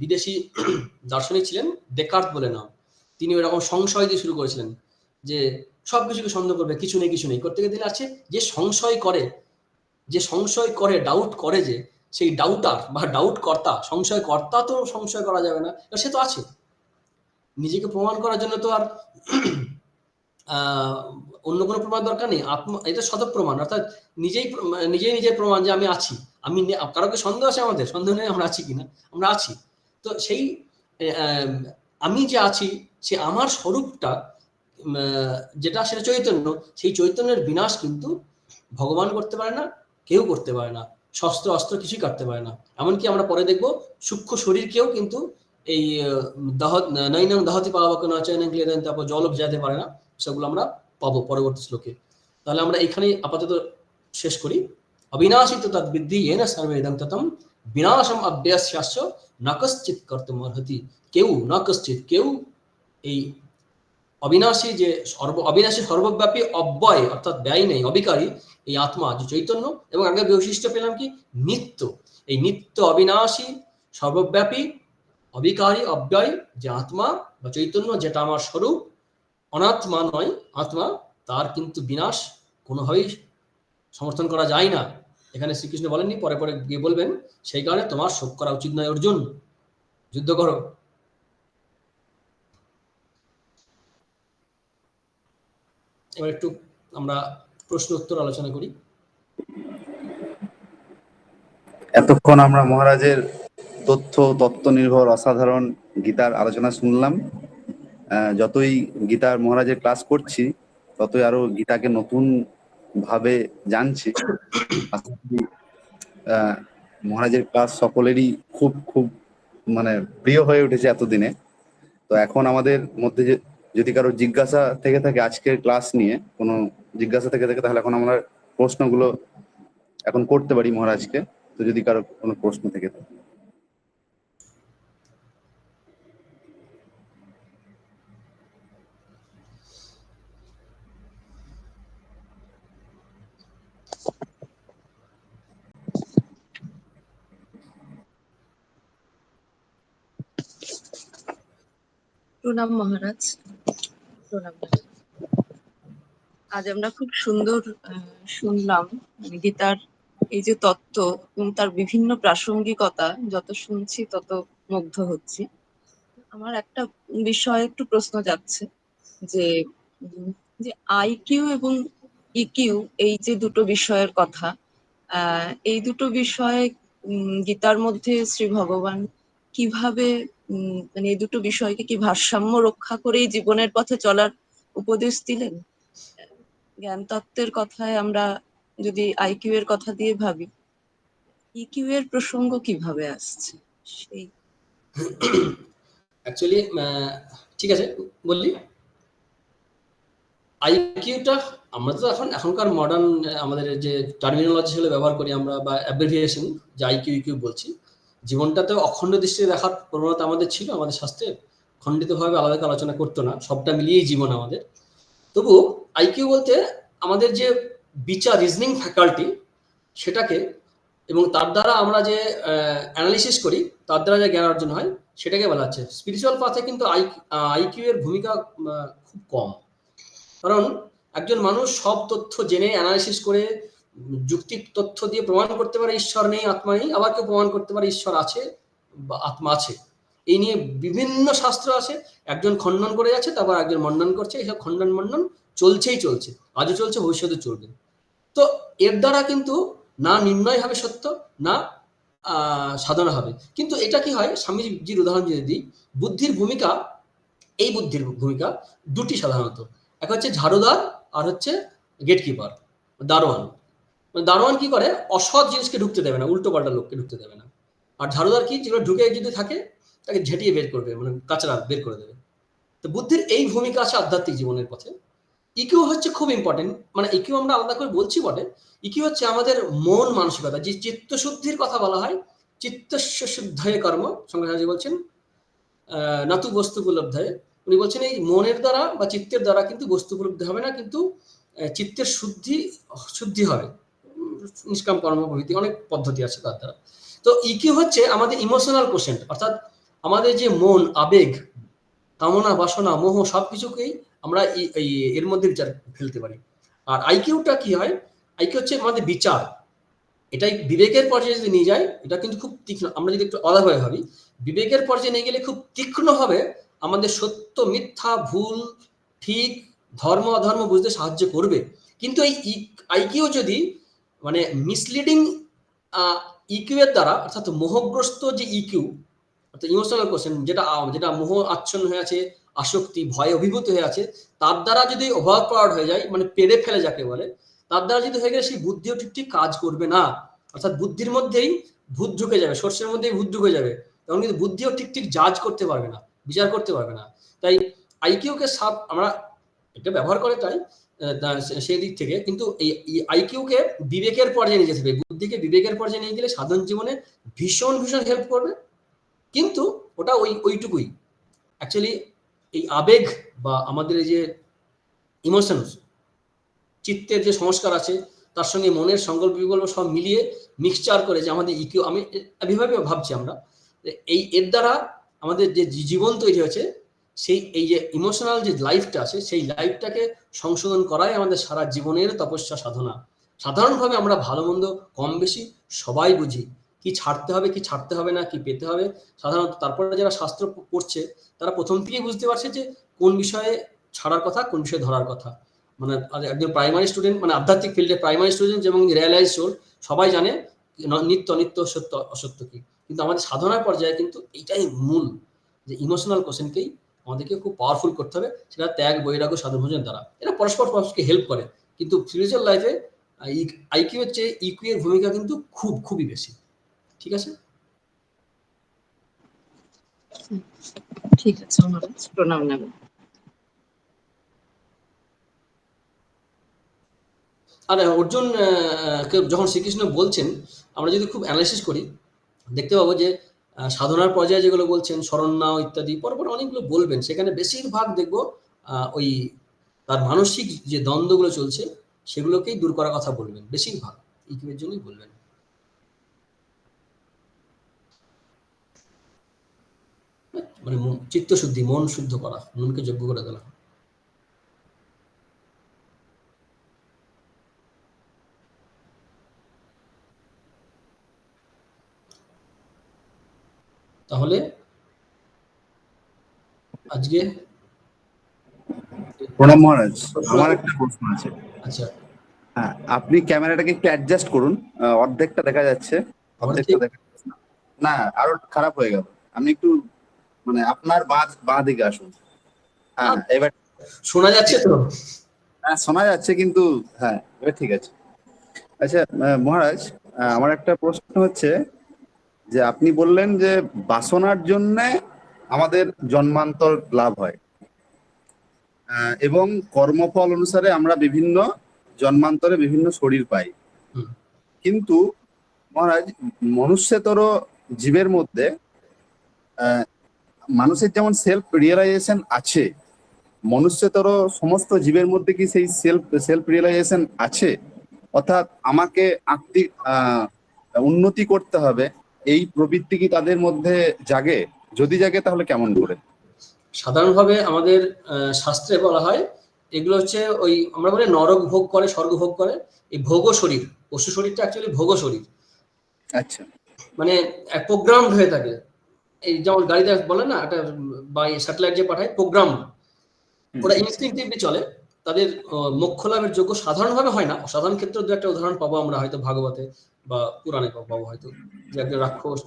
বিদেশি দার্শনিক ছিলেন, ডেকার্ত বলে নাম, তিনি ওইরকম সংশয় দিয়ে শুরু করেছিলেন, যে সবকিছুকে সন্দেহ করবে, কিছু নেই কিছু নেই করতে গেলে আছে, যে সংশয় করে, যে সংশয় করে, ডাউট করে, যে সেই ডাউটার বা ডাউট কর্তা, সংশয় কর্তা তো সংশয় করা যাবে না, সে তো আছে। নিজেকে প্রমাণ করার জন্য তো আর অন্য কোনো প্রমাণ দরকার নেই, আত্মা এটা শত প্রমাণ, অর্থাৎ নিজেই নিজেই নিজের প্রমাণ যে আমি আছি। আমি, কারোকে সন্দেহ আছে, আমাদের সন্দেহ নেই আমরা আছি কিনা, আমরা আছি। তো সেই আমি যে আছি, সে আমার স্বরূপটা যেটা, সেটা চৈতন্য, সেই চৈতন্যের বিনাশ কিন্তু ভগবান করতে পারে না, কেউ করতে পারে না, শস্ত্র অস্ত্র কিছুই কাটতে পারে না। এমনকি আমরা পরে দেখব সূক্ষ্ম শরীরকেও কিন্তু এই নৈনং দহতি পাওয়াকে নচয়নং ক্লিয়তেন, তারপর জলও ভেজাতে পারে না, সেগুলো আমরা পাবো পরবর্তী শ্লোকে। তাহলে আমরা এখানেই আপাতত শেষ করি। অবিনাশী তো তদ্বিদ্ধি येन सर्वमिदं ततं বিনাশম অব্যস্যাস্য ন কশ্চিৎ কর্তুমর্হতি, কেউ, ন কশ্চিৎ, কেউ এই অবিনাশী, যে অবিনাশী সর্বব্যাপী অব্যয় অর্থাৎ ব্যয় নেই, অবিকারী এই আত্মা যে চৈতন্য, এবং আগে বৈশিষ্ট্য পেলাম কি, নিত্য। এই নিত্য অবিনাশী সর্বব্যাপী অবিকারী অব্যয় যে আত্মা বা চৈতন্য, যেটা আমার স্বরূপ, অনাত্মা নয় আত্মা, তার কিন্তু বিনাশ কোনোভাবেই সমর্থন করা যায় না। এখানে শ্রীকৃষ্ণ বলেননি, পরে পরে গিয়ে বলবেন, সেই কারণে তোমার শোক করা উচিত নয় অর্জুন, যুদ্ধ করো। এবার একটু আমরা প্রশ্ন উত্তর আলোচনা করি।
এতক্ষণ আমরা মহারাজের তত্ত্ব নির্ভর অসাধারণ গীতার আলোচনা শুনলাম। যতই গীতার মহারাজের ক্লাস করছি ততই আরো গীতাকে নতুন ভাবে জানছি। আশা করি মহারাজের ক্লাস সকলেরই খুব খুব মানে প্রিয় হয়ে উঠেছে এতদিনে। তো এখন আমাদের মধ্যে যদি কারো জিজ্ঞাসা থেকে থাকে আজকের ক্লাস নিয়ে কোনো জিজ্ঞাসা থেকে থাকে, তাহলে এখন আমরা প্রশ্নগুলো এখন করতে পারি মহারাজকে। তো যদি কারো কোনো প্রশ্ন থেকে থাকে।
প্রণাম মহারাজ, প্রণাম। আজ আমরা খুব সুন্দর শুনলাম গীতার এই যে তত্ত্ব এবং তার বিভিন্ন প্রাসঙ্গিকতা, যত শুনছি তত মুগ্ধ হচ্ছি। আমার একটা বিষয়ে একটু প্রশ্ন যাচ্ছে যে আইকিউ এবং ইকিউ এই যে দুটো বিষয়ের কথা, এই দুটো বিষয়ে গীতার মধ্যে শ্রী ভগবান কিভাবে মানে এই দুটো বিষয়কে কি ভারসাম্য রক্ষা করেই জীবনের পথে চলার উপদেশ দিলেন? জ্ঞান তত্ত্বের কথায় আমরা যদি আইকিউ এর কথা দিয়ে ভাবি, ইকিউ এর প্রসঙ্গ কিভাবে আসছে সেই
অ্যাকচুয়ালি ঠিক আছে বললি। আইকিউটা আমরা তো এখনকার মডার্ন আমাদের যে টার্মিনোলজি হিসেবে ব্যবহার করি আমরা, বা অ্যাব্রিভিয়েশন, যে আইকিউ ইকিউ বলছি, জীবনটাতে অখণ্ড দৃষ্টিতে দেখার প্রবণতা আমাদের ছিল। আমাদের শাস্ত্রে খণ্ডিতভাবে আলাদা আলোচনা করতো না, সবটা মিলিয়েই জীবন আমাদের। তবু আইকিউ বলতে আমাদের যে বিচার, রিজনিং ফ্যাকাল্টি, সেটাকে, এবং তার দ্বারা আমরা যে অ্যানালিসিস করি, তার দ্বারা যে জ্ঞান অর্জন হয়, সেটাকে বলা হচ্ছে। স্পিরিচুয়াল পাথে কিন্তু আইকিউ এর ভূমিকা খুব কম। কারণ একজন মানুষ সব তথ্য জেনে অ্যানালিসিস করে যুক্তিক তথ্য দিয়ে প্রমাণ করতে পারে ঈশ্বর নেই, আত্মা নেই। আবার কেউ প্রমাণ করতে পারে ঈশ্বর আছে বা আত্মা আছে। এই নিয়ে বিভিন্ন শাস্ত্র আছে। একজন খণ্ডন করে যাচ্ছে, তারপর একজন মন্ডন করছে। এইসব খণ্ডন মন্ডন চলছেই চলছে, আজও চলছে, ভবিষ্যতে চলবে। তো এর দ্বারা কিন্তু না নির্ণয় হবে সত্য, না সাধনা হবে। কিন্তু এটা কি হয়, স্বামীজির উদাহরণ যদি দিই, বুদ্ধির ভূমিকা, এই বুদ্ধির ভূমিকা দুটি সাধারণত। এক হচ্ছে ঝাড়ুদার, আর হচ্ছে গেটকিপার, দারোয়ান। দারোয়ান কি করে, অসৎ জিনিসকে ঢুকতে দেবে না, উল্টো পাল্টা লোককে ঢুকতে দেবে না। আর ঝাড়ুদার কি, যেগুলো ঢুকে যদি থাকে তাকে ঝেঁটিয়ে বের করবে, মানে কাঁচরা বের করে দেবে। তো বুদ্ধির এই ভূমিকা আছে আধ্যাত্মিক জীবনের পথে। ইকিউ হচ্ছে খুব ইম্পর্টেন্ট। মানে ইকিউ আমরা আলাদা করে বলছি বটে, ইকিউ হচ্ছে আমাদের মন মানসিকতা, যে চিত্তশুদ্ধির কথা বলা হয়। চিত্তস্য শুদ্ধায় কর্ম, শঙ্করাচার্য বলছেন নাতু বস্তু উপলব্ধায়। উনি বলছেন এই মনের দ্বারা বা চিত্তের দ্বারা কিন্তু বস্তু উপলব্ধি হবে না, কিন্তু চিত্তের শুদ্ধি হবে। নিষ্কাম কর্ম প্রভৃতি অনেক পদ্ধতি আছে তার দ্বারা। তো ইকিউ হচ্ছে আমাদের ইমোশনাল কোশেন্ট, অর্থাৎ আমাদের যে মন, আবেগ, কামনা, বাসনা, মোহ, সবকিছুকেই আমরা এর মধ্যে বিচার ফেলতে পারি। আর আইকিউটা কি হয়, আইকিউ হচ্ছে আমাদের বিচার। এটাই বিবেকের পর্যায়ে যদি নিয়ে যায়, এটা কিন্তু খুব তীক্ষ্ণ। আমরা যদি একটু আলাদাভাবে ভাবি, বিবেকের পর্যায়ে নিয়ে গেলে খুব তীক্ষ্ণভাবে আমাদের সত্য, মিথ্যা, ভুল, ঠিক, ধর্ম, অধর্ম বুঝতে সাহায্য করবে। কিন্তু এই আইকিউ যদি মানে মিসলিডিং ইকিউ এর দ্বারা, অর্থাৎ মোহগ্রস্ত যে ইকিউ, অর্থাৎ ইমোশনাল কোশ্চেন, যেটা মোহ আচ্ছন্ন হয়ে আছে, আসক্তি, ভয়ে অভিভূত হয়ে আছে, তার দ্বারা যদি ওভারপাওয়ার্ড হয়ে যায়, মানে পেরে ফেলে যাকে বলে, তার দ্বারা যদি হয়ে গেলে সেই বুদ্ধিও ঠিক কাজ করবে না। অর্থাৎ বুদ্ধির মধ্যেই ভূত ঢুকে যাবে, সর্ষের মধ্যেই ভূত ঢুকে যাবে, তখন কিন্তু বুদ্ধিও ঠিক জাজ করতে পারবে না, বিচার করতে পারবে না। তাই আইকিউকে আমরা এটা ব্যবহার করে তাই সেই দিক থেকে। কিন্তু এই আইকিউকে বিবেকের পর্যায়ে নিয়ে যেতে হবে, বুদ্ধিকে বিবেকের পর্যায়ে নিয়ে গেলে সাধারণ জীবনে ভীষণ ভীষণ হেল্প করবে। কিন্তু ওটা ওইটুকুই। অ্যাকচুয়ালি এই আবেগ বা আমাদের এই যে ইমোশনস, চিত্তের যে সংস্কার আছে, তার সঙ্গে মনের সংকল্প বিকল্প সব মিলিয়ে মিক্সচার করে যে আমাদের ইকিউ, আমি এভাবে ভাবছি আমরা, এই এর দ্বারা আমাদের যে জীবন তৈরি হয়েছে, সেই এই যে ইমোশনাল যে লাইফটা আছে, সেই লাইফটাকে সংশোধন করাই আমাদের সারা জীবনের তপস্যা সাধনা। সাধারণভাবে আমরা ভালো মন্দ কম বেশি সবাই বুঝি, কি ছাড়তে হবে, কি ছাড়তে হবে না, কি পেতে হবে সাধারণত। তারপরে যারা শাস্ত্র পড়ছে তারা প্রথম থেকেই বুঝতে পারছে যে কোন বিষয়ে ছাড়ার কথা, কোন বিষয়ে ধরার কথা। মানে একজন প্রাইমারি স্টুডেন্ট, মানে আধ্যাত্মিক ফিল্ডে প্রাইমারি স্টুডেন্ট এবং রিয়েলাইজ সোল, সবাই জানে নিত্য অনিত্য, সত্য অসত্য কি। কিন্তু আমাদের সাধনার পর্যায়ে কিন্তু এটাই মূল, যে ইমোশনাল কোশ্চেনকেই আমাদেরকে খুব পাওয়ারফুল করতে হবে, সেটা ত্যাগ, বৈরাগ্য, সাধুভোজন দ্বারা। এরা পরস্পরকে হেল্প করে, কিন্তু স্পিরিচুয়াল লাইফে আইকিউ এর চেয়ে ইকিউ এর ভূমিকা কিন্তু খুবই বেশি। ঠিক আছে?
ঠিক আছে মহারাজ, প্রণাম নেব।
আর অর্জুন যখন শ্রীকৃষ্ণ বলছেন, আমরা যদি খুব অ্যানালাইসিস করি দেখতে পাবো যে সাধনার পর্যায়ে যেগুলো বলছেন, শরণ নাও ইত্যাদি, পরপর অনেকগুলো বলবেন, সেখানে বেশিরভাগ দেখবো ওই তার মানসিক যে দ্বন্দ্বগুলো চলছে সেগুলোকেই দূর করার কথা বলবেন, বেশিরভাগ ইকিউর জন্যই বলবেন। মানে চিত্তশুদ্ধি, মন শুদ্ধ করা, মনকে যোগ্য করে তোলা। তাহলে আজকে
প্রণাম মহারাজ, আমার একটা প্রশ্ন আছে।
আচ্ছা,
হ্যাঁ, আপনি ক্যামেরাটাকে একটু অ্যাডজাস্ট করুন, অর্ধেকটা দেখা যাচ্ছে,
আমার
অর্ধেকটা
ঠিক
দেখা যাচ্ছে না। না, আরো খারাপ হয়ে গেল। আপনি একটু মানে আপনার বাঁ দিকে আসুন। হ্যাঁ, এবার
শোনা যাচ্ছে তো?
হ্যাঁ শোনা যাচ্ছে, কিন্তু হ্যাঁ এবার ঠিক আছে। আচ্ছা মহারাজ, আমার একটা প্রশ্ন হচ্ছে যে আপনি বললেন যে বাসনার জন্য আমাদের জন্মান্তর লাভ হয়, এবং কর্মফল অনুসারে আমরা বিভিন্ন জন্মান্তরে বিভিন্ন শরীর পাই।
হুম।
কিন্তু মহারাজ, মনুষ্যতর জীবের মধ্যে মানুষের যেমন সেলফ রিয়েলাইজেশন আছে, মনুষ্যতর সমস্ত জীবের মধ্যে কি সেই সেলফ রিয়েলাইজেশন আছে? অর্থাৎ আমাকে আত্মিক উন্নতি করতে হবে, এই প্রবৃত্তি কি তাদের মধ্যে জাগে? যদি জাগে তাহলে কেমন করে?
সাধারণভাবে আমাদের শাস্ত্রে বলা হয় এগুলো হচ্ছে ওই আমরা বলি নরক ভোগ করে, স্বর্গ ভোগ করে, এই ভোগ শরীর, পশু শরীরটা অ্যাকচুয়ালি ভোগ শরীর,
আচ্ছা।
মানে প্রোগ্রামড হয়ে থাকে। এই যেমন গাড়িতে বলে না, একটা বাই স্যাটেলাইট যে পাঠায়, প্রোগ্রাম, ওরা ইনস্টিংক্টিভলি চলে। তাদের মোক্ষ লাভের যোগ্য সাধারণভাবে হয় না, অসাধারণ ক্ষেত্রে দু একটা উদাহরণ পাবো আমরা হয়তো ভাগবতে বা পুরাণে পাবো হয়তো, যে একজন রাক্ষস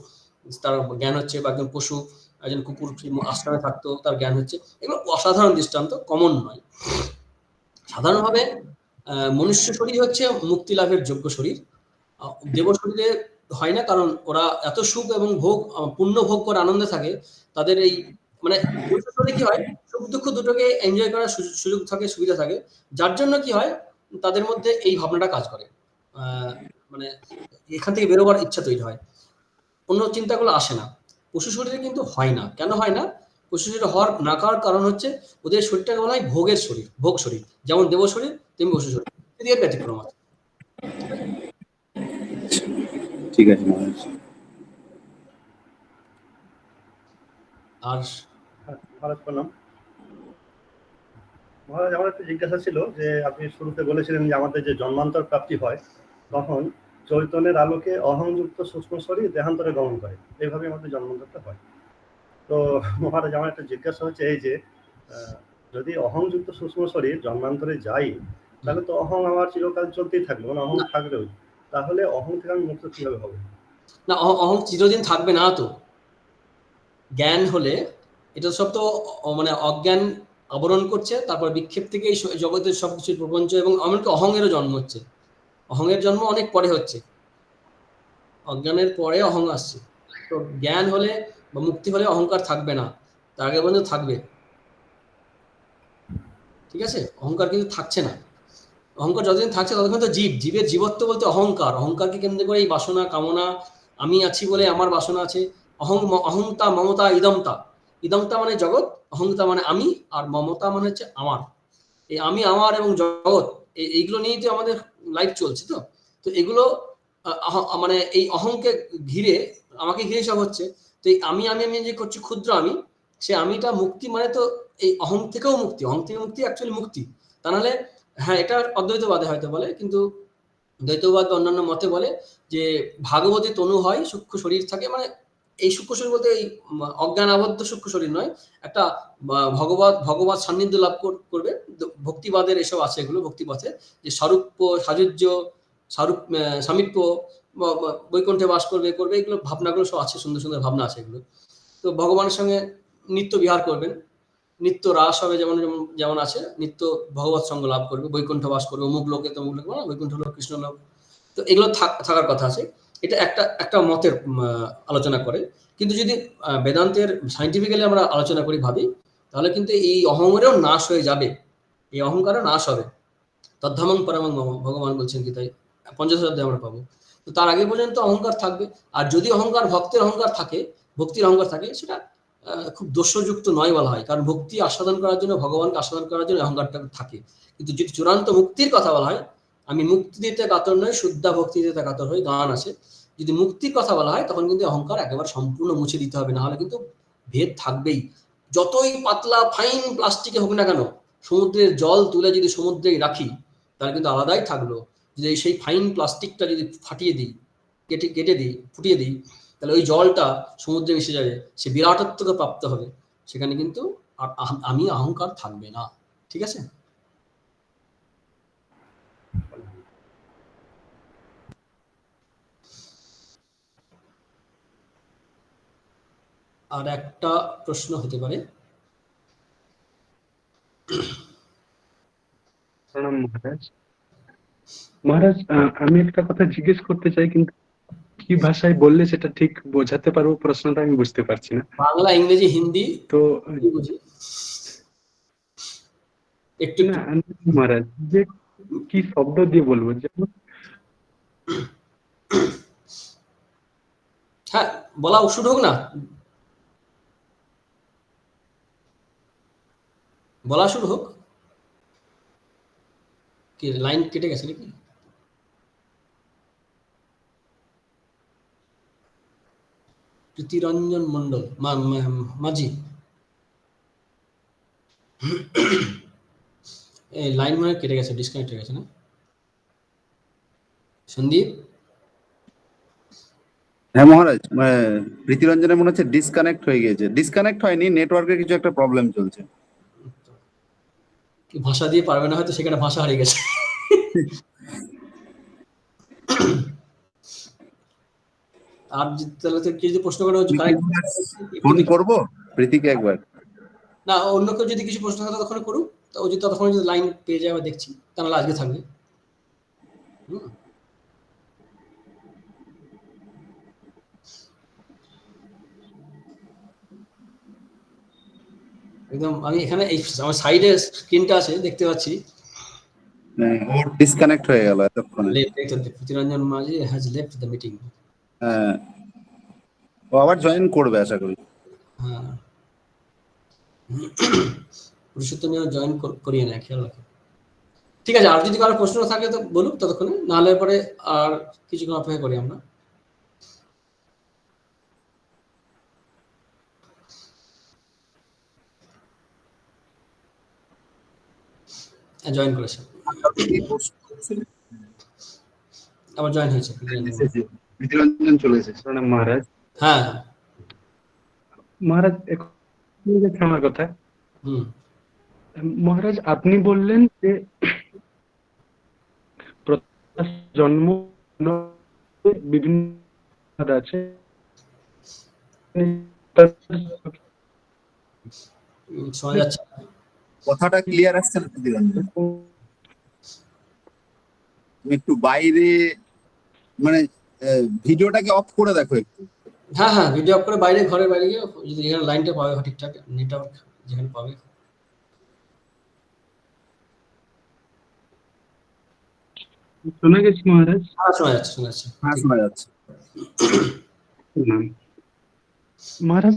তার জ্ঞান হচ্ছে, বা একজন পশু, একজন কুকুর আশ্রমে থাকতো তার জ্ঞান হচ্ছে, এগুলো অসাধারণ দৃষ্টান্ত, কমন নয়। সাধারণভাবে মনুষ্য শরীর হচ্ছে মুক্তি লাভের যোগ্য শরীর। দেব শরীরে হয় না, কারণ ওরা এত সুখ এবং ভোগ, পুণ্য ভোগ করে আনন্দে থাকে, তাদের এই মানে মনুষ্য শরীরে কি হয়, সুখ দুঃখ দুটোকে এনজয় করার সুযোগ থাকে, সুবিধা থাকে, যার জন্য কি হয় তাদের মধ্যে এই ভাবনাটা কাজ করে, মানে এখান থেকে বেরোবার ইচ্ছা তৈরি হয়, অন্য চিন্তাগুলো আসে না। পশু শরীরে কিন্তু হয় না। কেন হয় না? পশু শরীরে হওয়ার না করার কারণ হচ্ছে ওদের শরীরটাকে বলা হয় ভোগের শরীর, ভোগ শরীর, যেমন দেব শরীর তেমনি পশু শরীর, এর ব্যতিক্রম আছে।
ঠিক আছে মহারাজ।
আর
মহারাজ প্রণাম। মহারাজ, আমার একটা জিজ্ঞাসা ছিল যে আপনি শুরুতে বলেছিলেন যে আমাদের যে জন্মান্তর প্রাপ্তি হয় তখন চৈতন্যের আলোকে অহংযুক্ত সূক্ষ্ম শরীর দেহান্তরে গমন করে, এইভাবে আমাদের জন্মান্তরটা হয়। তো মহারাজ, আমার একটা জিজ্ঞাসা হচ্ছে এই যে যদি অহংযুক্ত সূক্ষ্ম শরীর জন্মান্তরে যাই, তাহলে তো অহং আমার চিরকাল চলতেই থাকবে, মানে অহং থাকবেও, তাহলে অহং থেকে আমি মুক্ত কিভাবে হবো?
না, অহং চিরদিন থাকবে না তো। জ্ঞান হলে এটা সব তো মানে অজ্ঞান আবরণ করছে, তারপর বিক্ষেপ থেকে এই জগতের সবকিছু প্রপঞ্চ, এবং এমনকি অহংয়েরও জন্ম হচ্ছে। অহংয়ের জন্ম অনেক পরে হচ্ছে, অজ্ঞানের পরে অহং আসছে। তো জ্ঞান হলে বা মুক্তি হলে অহংকার থাকবে না, তার আগে পর্যন্ত থাকবে। ঠিক আছে? অহংকার কিন্তু থাকছে না। অহংকার যতদিন থাকছে ততক্ষণ তো জীবের জীবত্ব বলতে অহংকার, অহংকারকে কেন্দ্র করে এই বাসনা, কামনা, আমি আছি বলে আমার বাসনা আছে। অহংতা মমতা ইদমতা, ইদমতা মানে জগৎ, অহংতা মানে আমি, আর মমতা মানে হচ্ছে আমার। এই আমি, আমার এবং জগৎ, এইগুলো নিয়েই তো আমাদের লাইফ চলছে। তো তো এগুলো মানে এই অহংকে ঘিরে, আমাকে ঘিরে সব হচ্ছে। তো এই আমি আমি আমি যে করছি ক্ষুদ্র আমি, সে আমিটা মুক্তি মানে তো এই অহং থেকেও মুক্তি, অহং থেকে মুক্তি অ্যাকচুয়ালি মুক্তি। তা নাহলে হ্যাঁ, এটা অদ্বৈতবাদে হয়তো বলে, কিন্তু দ্বৈতবাদ বা অন্যান্য মতে বলে যে ভাগবতী তনু হয়, সূক্ষ্ম শরীর থাকে, মানে এই সূক্ষ্ম শরীর বলতে এই অজ্ঞান আবদ্ধ সূক্ষ্ম শরীর নয়, একটা ভগবত সান্নিধ্য লাভ করবে। ভক্তিবাদের এসব আছে, এগুলো ভক্তিপথে, যে স্বরূপ সাযুজ্য, স্বরূপ সামীপ্য, বৈকুণ্ঠে বাস করবে করবে, এগুলো ভাবনাগুলো সব আছে, সুন্দর সুন্দর ভাবনা আছে এগুলো। তো ভগবানের সঙ্গে নিত্য বিহার করবেন, নিত্য রাস হবে, যেমন যেমন যেমন আছে, নিত্য ভগবত সঙ্গ লাভ করবে, বৈকুণ্ঠ বাস করবে, অমুক লোকে তমুক লোক, বৈকুণ্ঠ লোক, কৃষ্ণ লোক। তো এগুলো থাকার কথা আছে। এটা একটা একটা মতের আলোচনা করে। কিন্তু যদি বেদান্তের সাইন্টিফিক্যালি আমরা আলোচনা করি, ভাবি, তাহলে কিন্তু এই অহংকারেও নাশ হয়ে যাবে, এই অহংকারও নাশ হবে। তদ্ধামং পরমং মম, ভগবান বলছেন কি, তাই ৫০ অধ্যায়ে আমরা পাবো। তো তার আগে পর্যন্ত অহংকার থাকবে। আর যদি অহংকার ভক্তের অহংকার থাকে, ভক্তির অহংকার থাকে, সেটা খুব দোষযুক্ত নয় বলা হয়, কারণ ভক্তি আস্বাদন করার জন্য, ভগবানকে আস্বাদন করার জন্য অহংকারটা থাকে। কিন্তু যদি চূড়ান্ত মুক্তির কথা বলা হয়, আমি মুক্তি দিতে কাতর নই, শুদ্ধা ভক্তি দিতে কাতর হই, গান আছে। যদি মুক্তির কথা বলা হয়, তখন কিন্তু অহংকার একেবারে সম্পূর্ণ মুছে দিতে হবে, না হলে কিন্তু ভেদ থাকবেই। যতই পাতলা ফাইন প্লাস্টিকে হোক না কেন, সমুদ্রের জল তুলে যদি সমুদ্রে রাখি, তাহলে কিন্তু আলাদাই থাকলো। যদি সেই ফাইন প্লাস্টিকটা যদি ফাটিয়ে দিই, কেটে দিই, ফুটিয়ে দিই, তাহলে ওই জলটা সমুদ্রে মিশে যাবে, সে বিরাটত্বকে প্রাপ্ত হবে। সেখানে কিন্তু আমি অহংকার থাকবে না। ঠিক আছে? আর একটা প্রশ্ন হতে পারে।
প্রণাম মহারাজ। মহারাজ, আমি একটা কথা জিজ্ঞেস করতে চাই, কিন্তু কি ভাষায় বললে সেটা ঠিক বোঝাতে পারবো প্রশ্নটা আমি বুঝতে পারছি না।
বাংলা, ইংরেজি, হিন্দি
তো
কি বুঝি একটু
না
একটু।
মহারাজ, যে কি শব্দ দিয়ে বলবো, যেমন
হ্যাঁ, বলা শুরু হোক না, বলা শুরু হোক। কি লাইন কেটে গেছে নাকি? প্রীতিরঞ্জন মন্ডল, মাঝি, এই লাইন মানে কেটে গেছে, ডিসকানেক্ট হয়ে গেছে না? সন্দীপ,
হ্যাঁ মহারাজ, প্রীতিরঞ্জনের মনে হচ্ছে ডিসকানেক্ট হয়ে গিয়েছে। ডিসকানেক্ট হয়নি, নেটওয়ার্কের কিছু একটা প্রবলেম চলছে।
কি ভাষা দিয়ে পারবে না, হয়তো সেখানে ভাষা হারিয়ে গেছে। আর তাহলে তো কি যদি প্রশ্ন করে
ফোন করবো প্রীতিকে একবার।
না, অন্য কেউ যদি কিছু প্রশ্ন থাকে তখন করুক, তো ও যদি ততক্ষণ যদি লাইন পেয়ে যায়, আমরা দেখছি, তাহলে আজকে থাকবে। হুম। একদম আমি এখানে এই আমার সাইডে স্ক্রিনটা আছে, দেখতে পাচ্ছি।
ওর ডিসকানেক্ট হয়ে গেল এতক্ষণে।
প্রীতিরঞ্জন মাঝি হ্যাজ লেফট দ্য মিটিং।
হ্যাঁ, ও আবার জয়েন করবে আশা করি।
হ্যাঁ, পুরুষোত্তম জয়েন করিয়ে নেয়, খেয়াল রাখো। ঠিক আছে, আর যদি কারো প্রশ্ন থাকে তো বলুক ততক্ষণে, নাহলে পরে আর কিছুক্ষণ অপেক্ষা করি আমরা। জয়েন করেছে, আবার জয়েন হয়েছে।
প্রীতিরঞ্জন চলে এসেছে। প্রণাম মহারাজ।
হ্যাঁ,
মহারাজ এখন আমার কথা।
হুম,
মহারাজ, আপনি বললেন যে জন্ম বিভিন্ন আছে,
শোনা যাচ্ছে।
কথাটা ক্লিয়ার আসছে না প্রীতিরঞ্জন, তুমি একটু বাইরে, মানে ভিডিওটাকে অফ করে দেখো একটু।
হ্যাঁ হ্যাঁ, ভিডিও অফ করে বাইরে, ঘরের বাইরে গিয়ে যদি এখানে লাইনটা পাবে ঠিকঠাক, নেটওয়ার্ক যেখানে পাবে।
শোনা গেছে মহারাজ?
হ্যাঁ, শোনা যাচ্ছে, শোনা যাচ্ছে।
হ্যাঁ শোনা যাচ্ছে।
মহারাজ,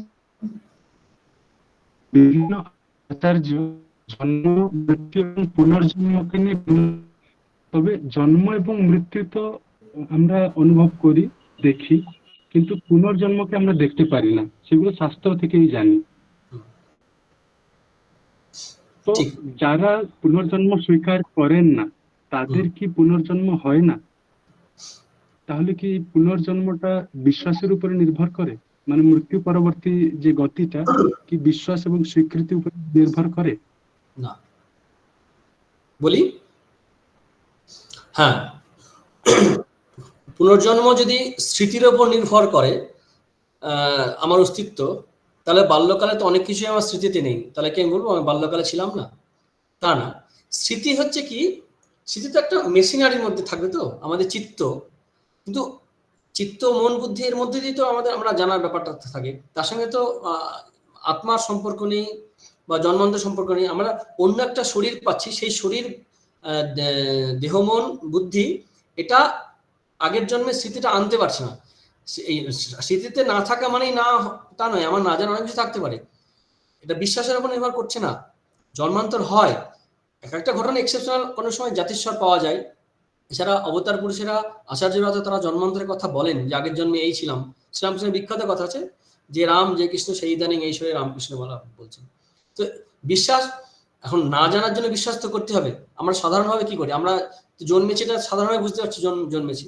বিভিন্ন আচার্য জন্ম, মৃত্যু এবং পুনর্জন্মকে নিয়ে, তবে জন্ম এবং মৃত্যু তো আমরা অনুভব করি, দেখি, কিন্তু পুনর্জন্মকে আমরা দেখতে পারি না, সেগুলো শাস্ত্র থেকেই জানি। তো
ঠিক।
যারা পুনর্জন্ম স্বীকার করেন না, তাদের কি পুনর্জন্ম হয় না? তাহলে কি পুনর্জন্মটা বিশ্বাসের উপরে নির্ভর করে? মানে মৃত্যু পরবর্তী যে গতিটা কি বিশ্বাস এবং স্বীকৃতির উপর নির্ভর করে?
না, বলি, হ্যাঁ, পুনর্জন্ম যদি স্মৃতির ওপর নির্ভর করে আমার অস্তিত্ব, তাহলে বাল্যকালে তো অনেক কিছুই আমার স্মৃতিতে নেই, তাহলে কি আমি বলবো আমি বাল্যকালে ছিলাম না? তা না। স্মৃতি হচ্ছে কি, স্মৃতি তো একটা মেশিনারির মধ্যে থাকবে, তো আমাদের চিত্ত, কিন্তু চিত্ত মন বুদ্ধি এর মধ্যে দিয়ে তো আমরা জানার ব্যাপারটা থাকে, তার সঙ্গে তো আত্মার সম্পর্ক নেই বা জন্মান্তর সম্পর্ক নেই। আমরা অন্য একটা শরীর পাচ্ছি, সেই শরীর দেহ মন বুদ্ধি এটা আগের জন্মের স্মৃতিটা আনতে পারছে না। এই স্মৃতিতে না থাকা মানেই না তা নয়, আমার না জানা অনেক কিছু থাকতে পারে, এটা বিশ্বাসের উপর নির্ভর করছে না। জন্মান্তর হয়, এক একটা ঘটনা এক্সেপশনাল, কোনো সময় জাতিস্বর পাওয়া যায়। এছাড়া অবতার পুরুষেরা আচার্যরা তো তারা জন্মান্তরের কথা বলেন যে আগের জন্মে এই ছিলাম। শ্রীরামকৃষ্ণের বিখ্যাত কথা আছে যে রাম যে কৃষ্ণ সেই ইদানিং এই শরীরে রামকৃষ্ণ বলা বলছেন। তো বিশ্বাস এখন না জানার জন্য বিশ্বাস তো করতে হবে। আমরা সাধারণভাবে কি করি, আমরা জন্মেছি এটা সাধারণভাবে বুঝতে পারছি জন্মেছি,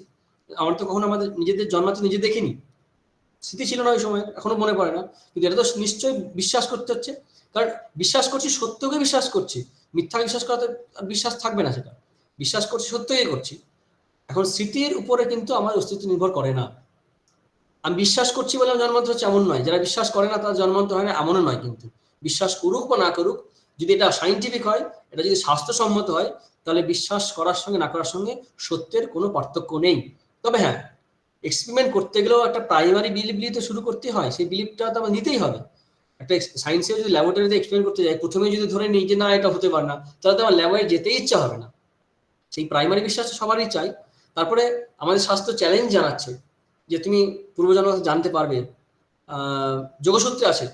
আমরা তো কখনো আমাদের নিজেদের জন্মাতে নিজে দেখিনি, স্মৃতি ছিল না ওই সময়, এখনো মনে পড়ে না, কিন্তু এটা তো নিশ্চয়ই বিশ্বাস করতে হচ্ছে। কারণ বিশ্বাস করছি, সত্যকে বিশ্বাস করছি, মিথ্যা বিশ্বাস করাতে বিশ্বাস থাকবে না, সেটা বিশ্বাস করছি, সত্যই করছি। এখন স্মৃতির উপরে কিন্তু আমার অস্তিত্ব নির্ভর করে না। আমি বিশ্বাস করছি বলে জন্মান্তর হচ্ছে এমন নয়, যারা বিশ্বাস করে না তারা জন্মান্তর হয় না এমনও নয়। কিন্তু বিশ্বাস করুক বা না করুক, যদি এটা সাইন্টিফিক হয়, এটা যদি স্বাস্থ্যসম্মত হয়, তাহলে বিশ্বাস করার সঙ্গে না করার সঙ্গে সত্যের কোনো পার্থক্য নেই। তবে হ্যাঁ, এক্সপেরিমেন্ট করতে গেলেও একটা প্রাইমারি বিলিফ দিয়ে তো শুরু করতে হয়, সেই বিলিফটা তো আমার নিতেই হবে। একটা সায়েন্সে যদি ল্যাবরেটরিতে এক্সপেরিমেন্ট করতে যাই, প্রথমে যদি ধরে নিই যে না এটা হতে পারে না, তাহলে তো আমার ল্যাবে যেতেই ইচ্ছা হবে না। সেই প্রাইমারি বিশ্বাস সবারই চাই। তারপরে আমাদের স্বাস্থ্য চ্যালেঞ্জ জানাচ্ছে যে তুমি পূর্বজন্ম জানতে পারবে। যোগসূত্রে আছে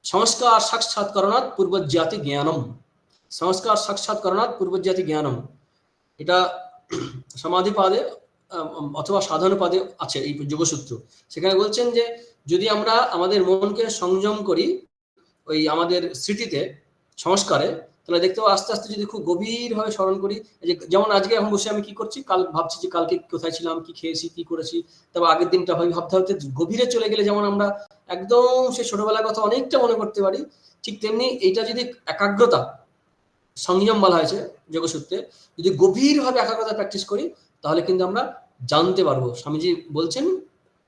সংস্কার সাক্ষাৎকরণাৎ পূর্বজ্ঞাতি জ্ঞানম, সংস্কার সাক্ষাৎকরণাৎ পূর্বজ্ঞাতি জ্ঞানম, এটা সমাধি পাদে অথবা সাধন পাদে আছে এই যোগসূত্র। সেখানে বলছেন যে যদি আমরা আমাদের মনকে সংযম করি ওই আমাদের স্মৃতিতে সংস্কারে, তাহলে দেখতে পাবো আস্তে আস্তে যদি খুব গভীরভাবে স্মরণ করি, যে যেমন আজকে এখন বসে আমি কি করছি, কাল ভাবছি যে কালকে কোথায় ছিলাম, কি খেয়েছি, কি করেছি, তারপর আগের দিনটা ভাবতে ভাবতে গভীরে চলে গেলে যেমন আমরা একদম সেই ছোটবেলার কথা অনেকটা মনে করতে পারি, ঠিক তেমনি এইটা যদি একাগ্রতা সংযম বলা হয়েছে যোগসূত্রে, যদি গভীরভাবে একাগ্রতা প্র্যাকটিস করি, তাহলে কিন্তু আমরা জানতে পারবো। স্বামীজি বলছেন,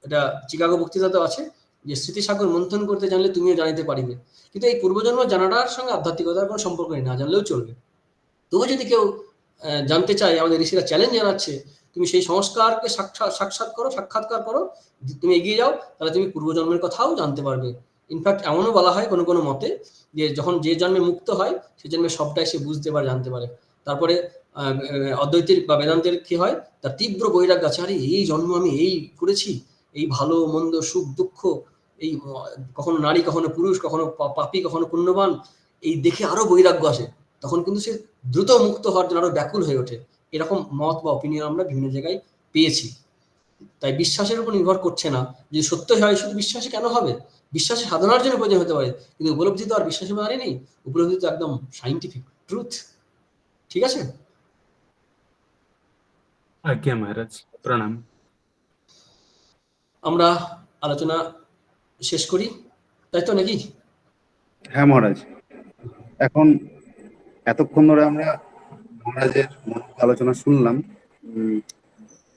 এটা চিকাগো বক্তৃতাতেও আছে, যে স্মৃতিসাগর মন্থন করতে জানলে তুমিও জানিতে পারিবে। কিন্তু এই পূর্বজন্ম জানাটার সঙ্গে আধ্যাত্মিকতার কোনো সম্পর্ক নেই, না জানলেও চলবে। তবু যদি কেউ জানতে চায়, আমাদের ঋষিরা চ্যালেঞ্জ জানাচ্ছে, তুমি সেই সংস্কারকে সাক্ষাৎকার করো, তুমি এগিয়ে যাও, তাহলে তুমি পূর্বজন্মের কথাও জানতে পারবে। ইনফ্যাক্ট এমনও বলা হয় কোনো কোনো মতে যে যখন যে জন্মে মুক্ত হয় সে জন্মে সবটাই সে বুঝতে পারে, জানতে পারে। তারপরে অদ্বৈতের বা বেদান্তের কি হয়, তার তীব্র বৈরাগ্য আছে, আরে এই জন্ম আমি এই করেছি, এই ভালো মন্দ সুখ দুঃখ, এই কখনো নারী কখনো পুরুষ, কখনো পাপী কখনো পুণ্যবান, এই দেখে আরো বৈরাগ্য আসে। তখন কিন্তু সে দ্রুত মুক্ত হওয়ার জন্য আরো ব্যাকুল হয়ে ওঠে। এরকম মত বা অপিনিয়ন আমরা বিভিন্ন জায়গায় পেয়েছি। তাই বিশ্বাসের উপর নির্ভর করছে না। যদি সত্য হয় শুধু বিশ্বাসে কেন হবে, বিশ্বাসে সাধনার জন্য প্রয়োজন হতে পারে, কিন্তু উপলব্ধি তো আর বিশ্বাসের ব্যাপারে নেই, উপলব্ধি তো একদম সাইন্টিফিক ট্রুথ। ঠিক আছে,
আজ্ঞা মহারাজ, প্রণাম।
আমরা আলোচনা শেষ করি, তাই তো নাকি?
হ্যাঁ মহারাজ, এখন এতক্ষণ ধরে আমরা মহারাজের আলোচনা শুনলাম।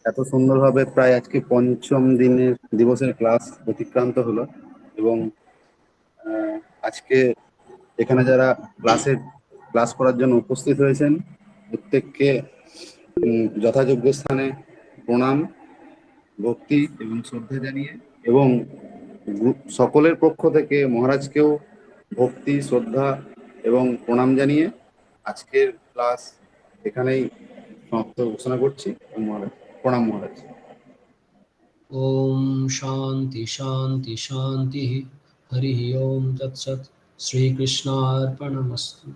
এত সুন্দরভাবে প্রায় আজকে পঞ্চম দিবসের ক্লাস অতিক্রান্ত হলো, এবং আজকে এখানে যারা ক্লাস করার জন্য উপস্থিত হয়েছেন প্রত্যেককে যথাযোগ্য স্থানে প্রণাম, ভক্তি এবং শ্রদ্ধা জানিয়ে, এবং সকলের পক্ষ থেকে মহারাজকেও ভক্তি শ্রদ্ধা এবং প্রণাম জানিয়ে আজকের ক্লাস এখানেই সমাপ্ত ঘোষণা করছি। মহারাজ প্রণাম। মহারাজ
ওম শান্তি শান্তি শান্তি। হরি ওম তৎসৎ। শ্রীকৃষ্ণার্পণমস্তু।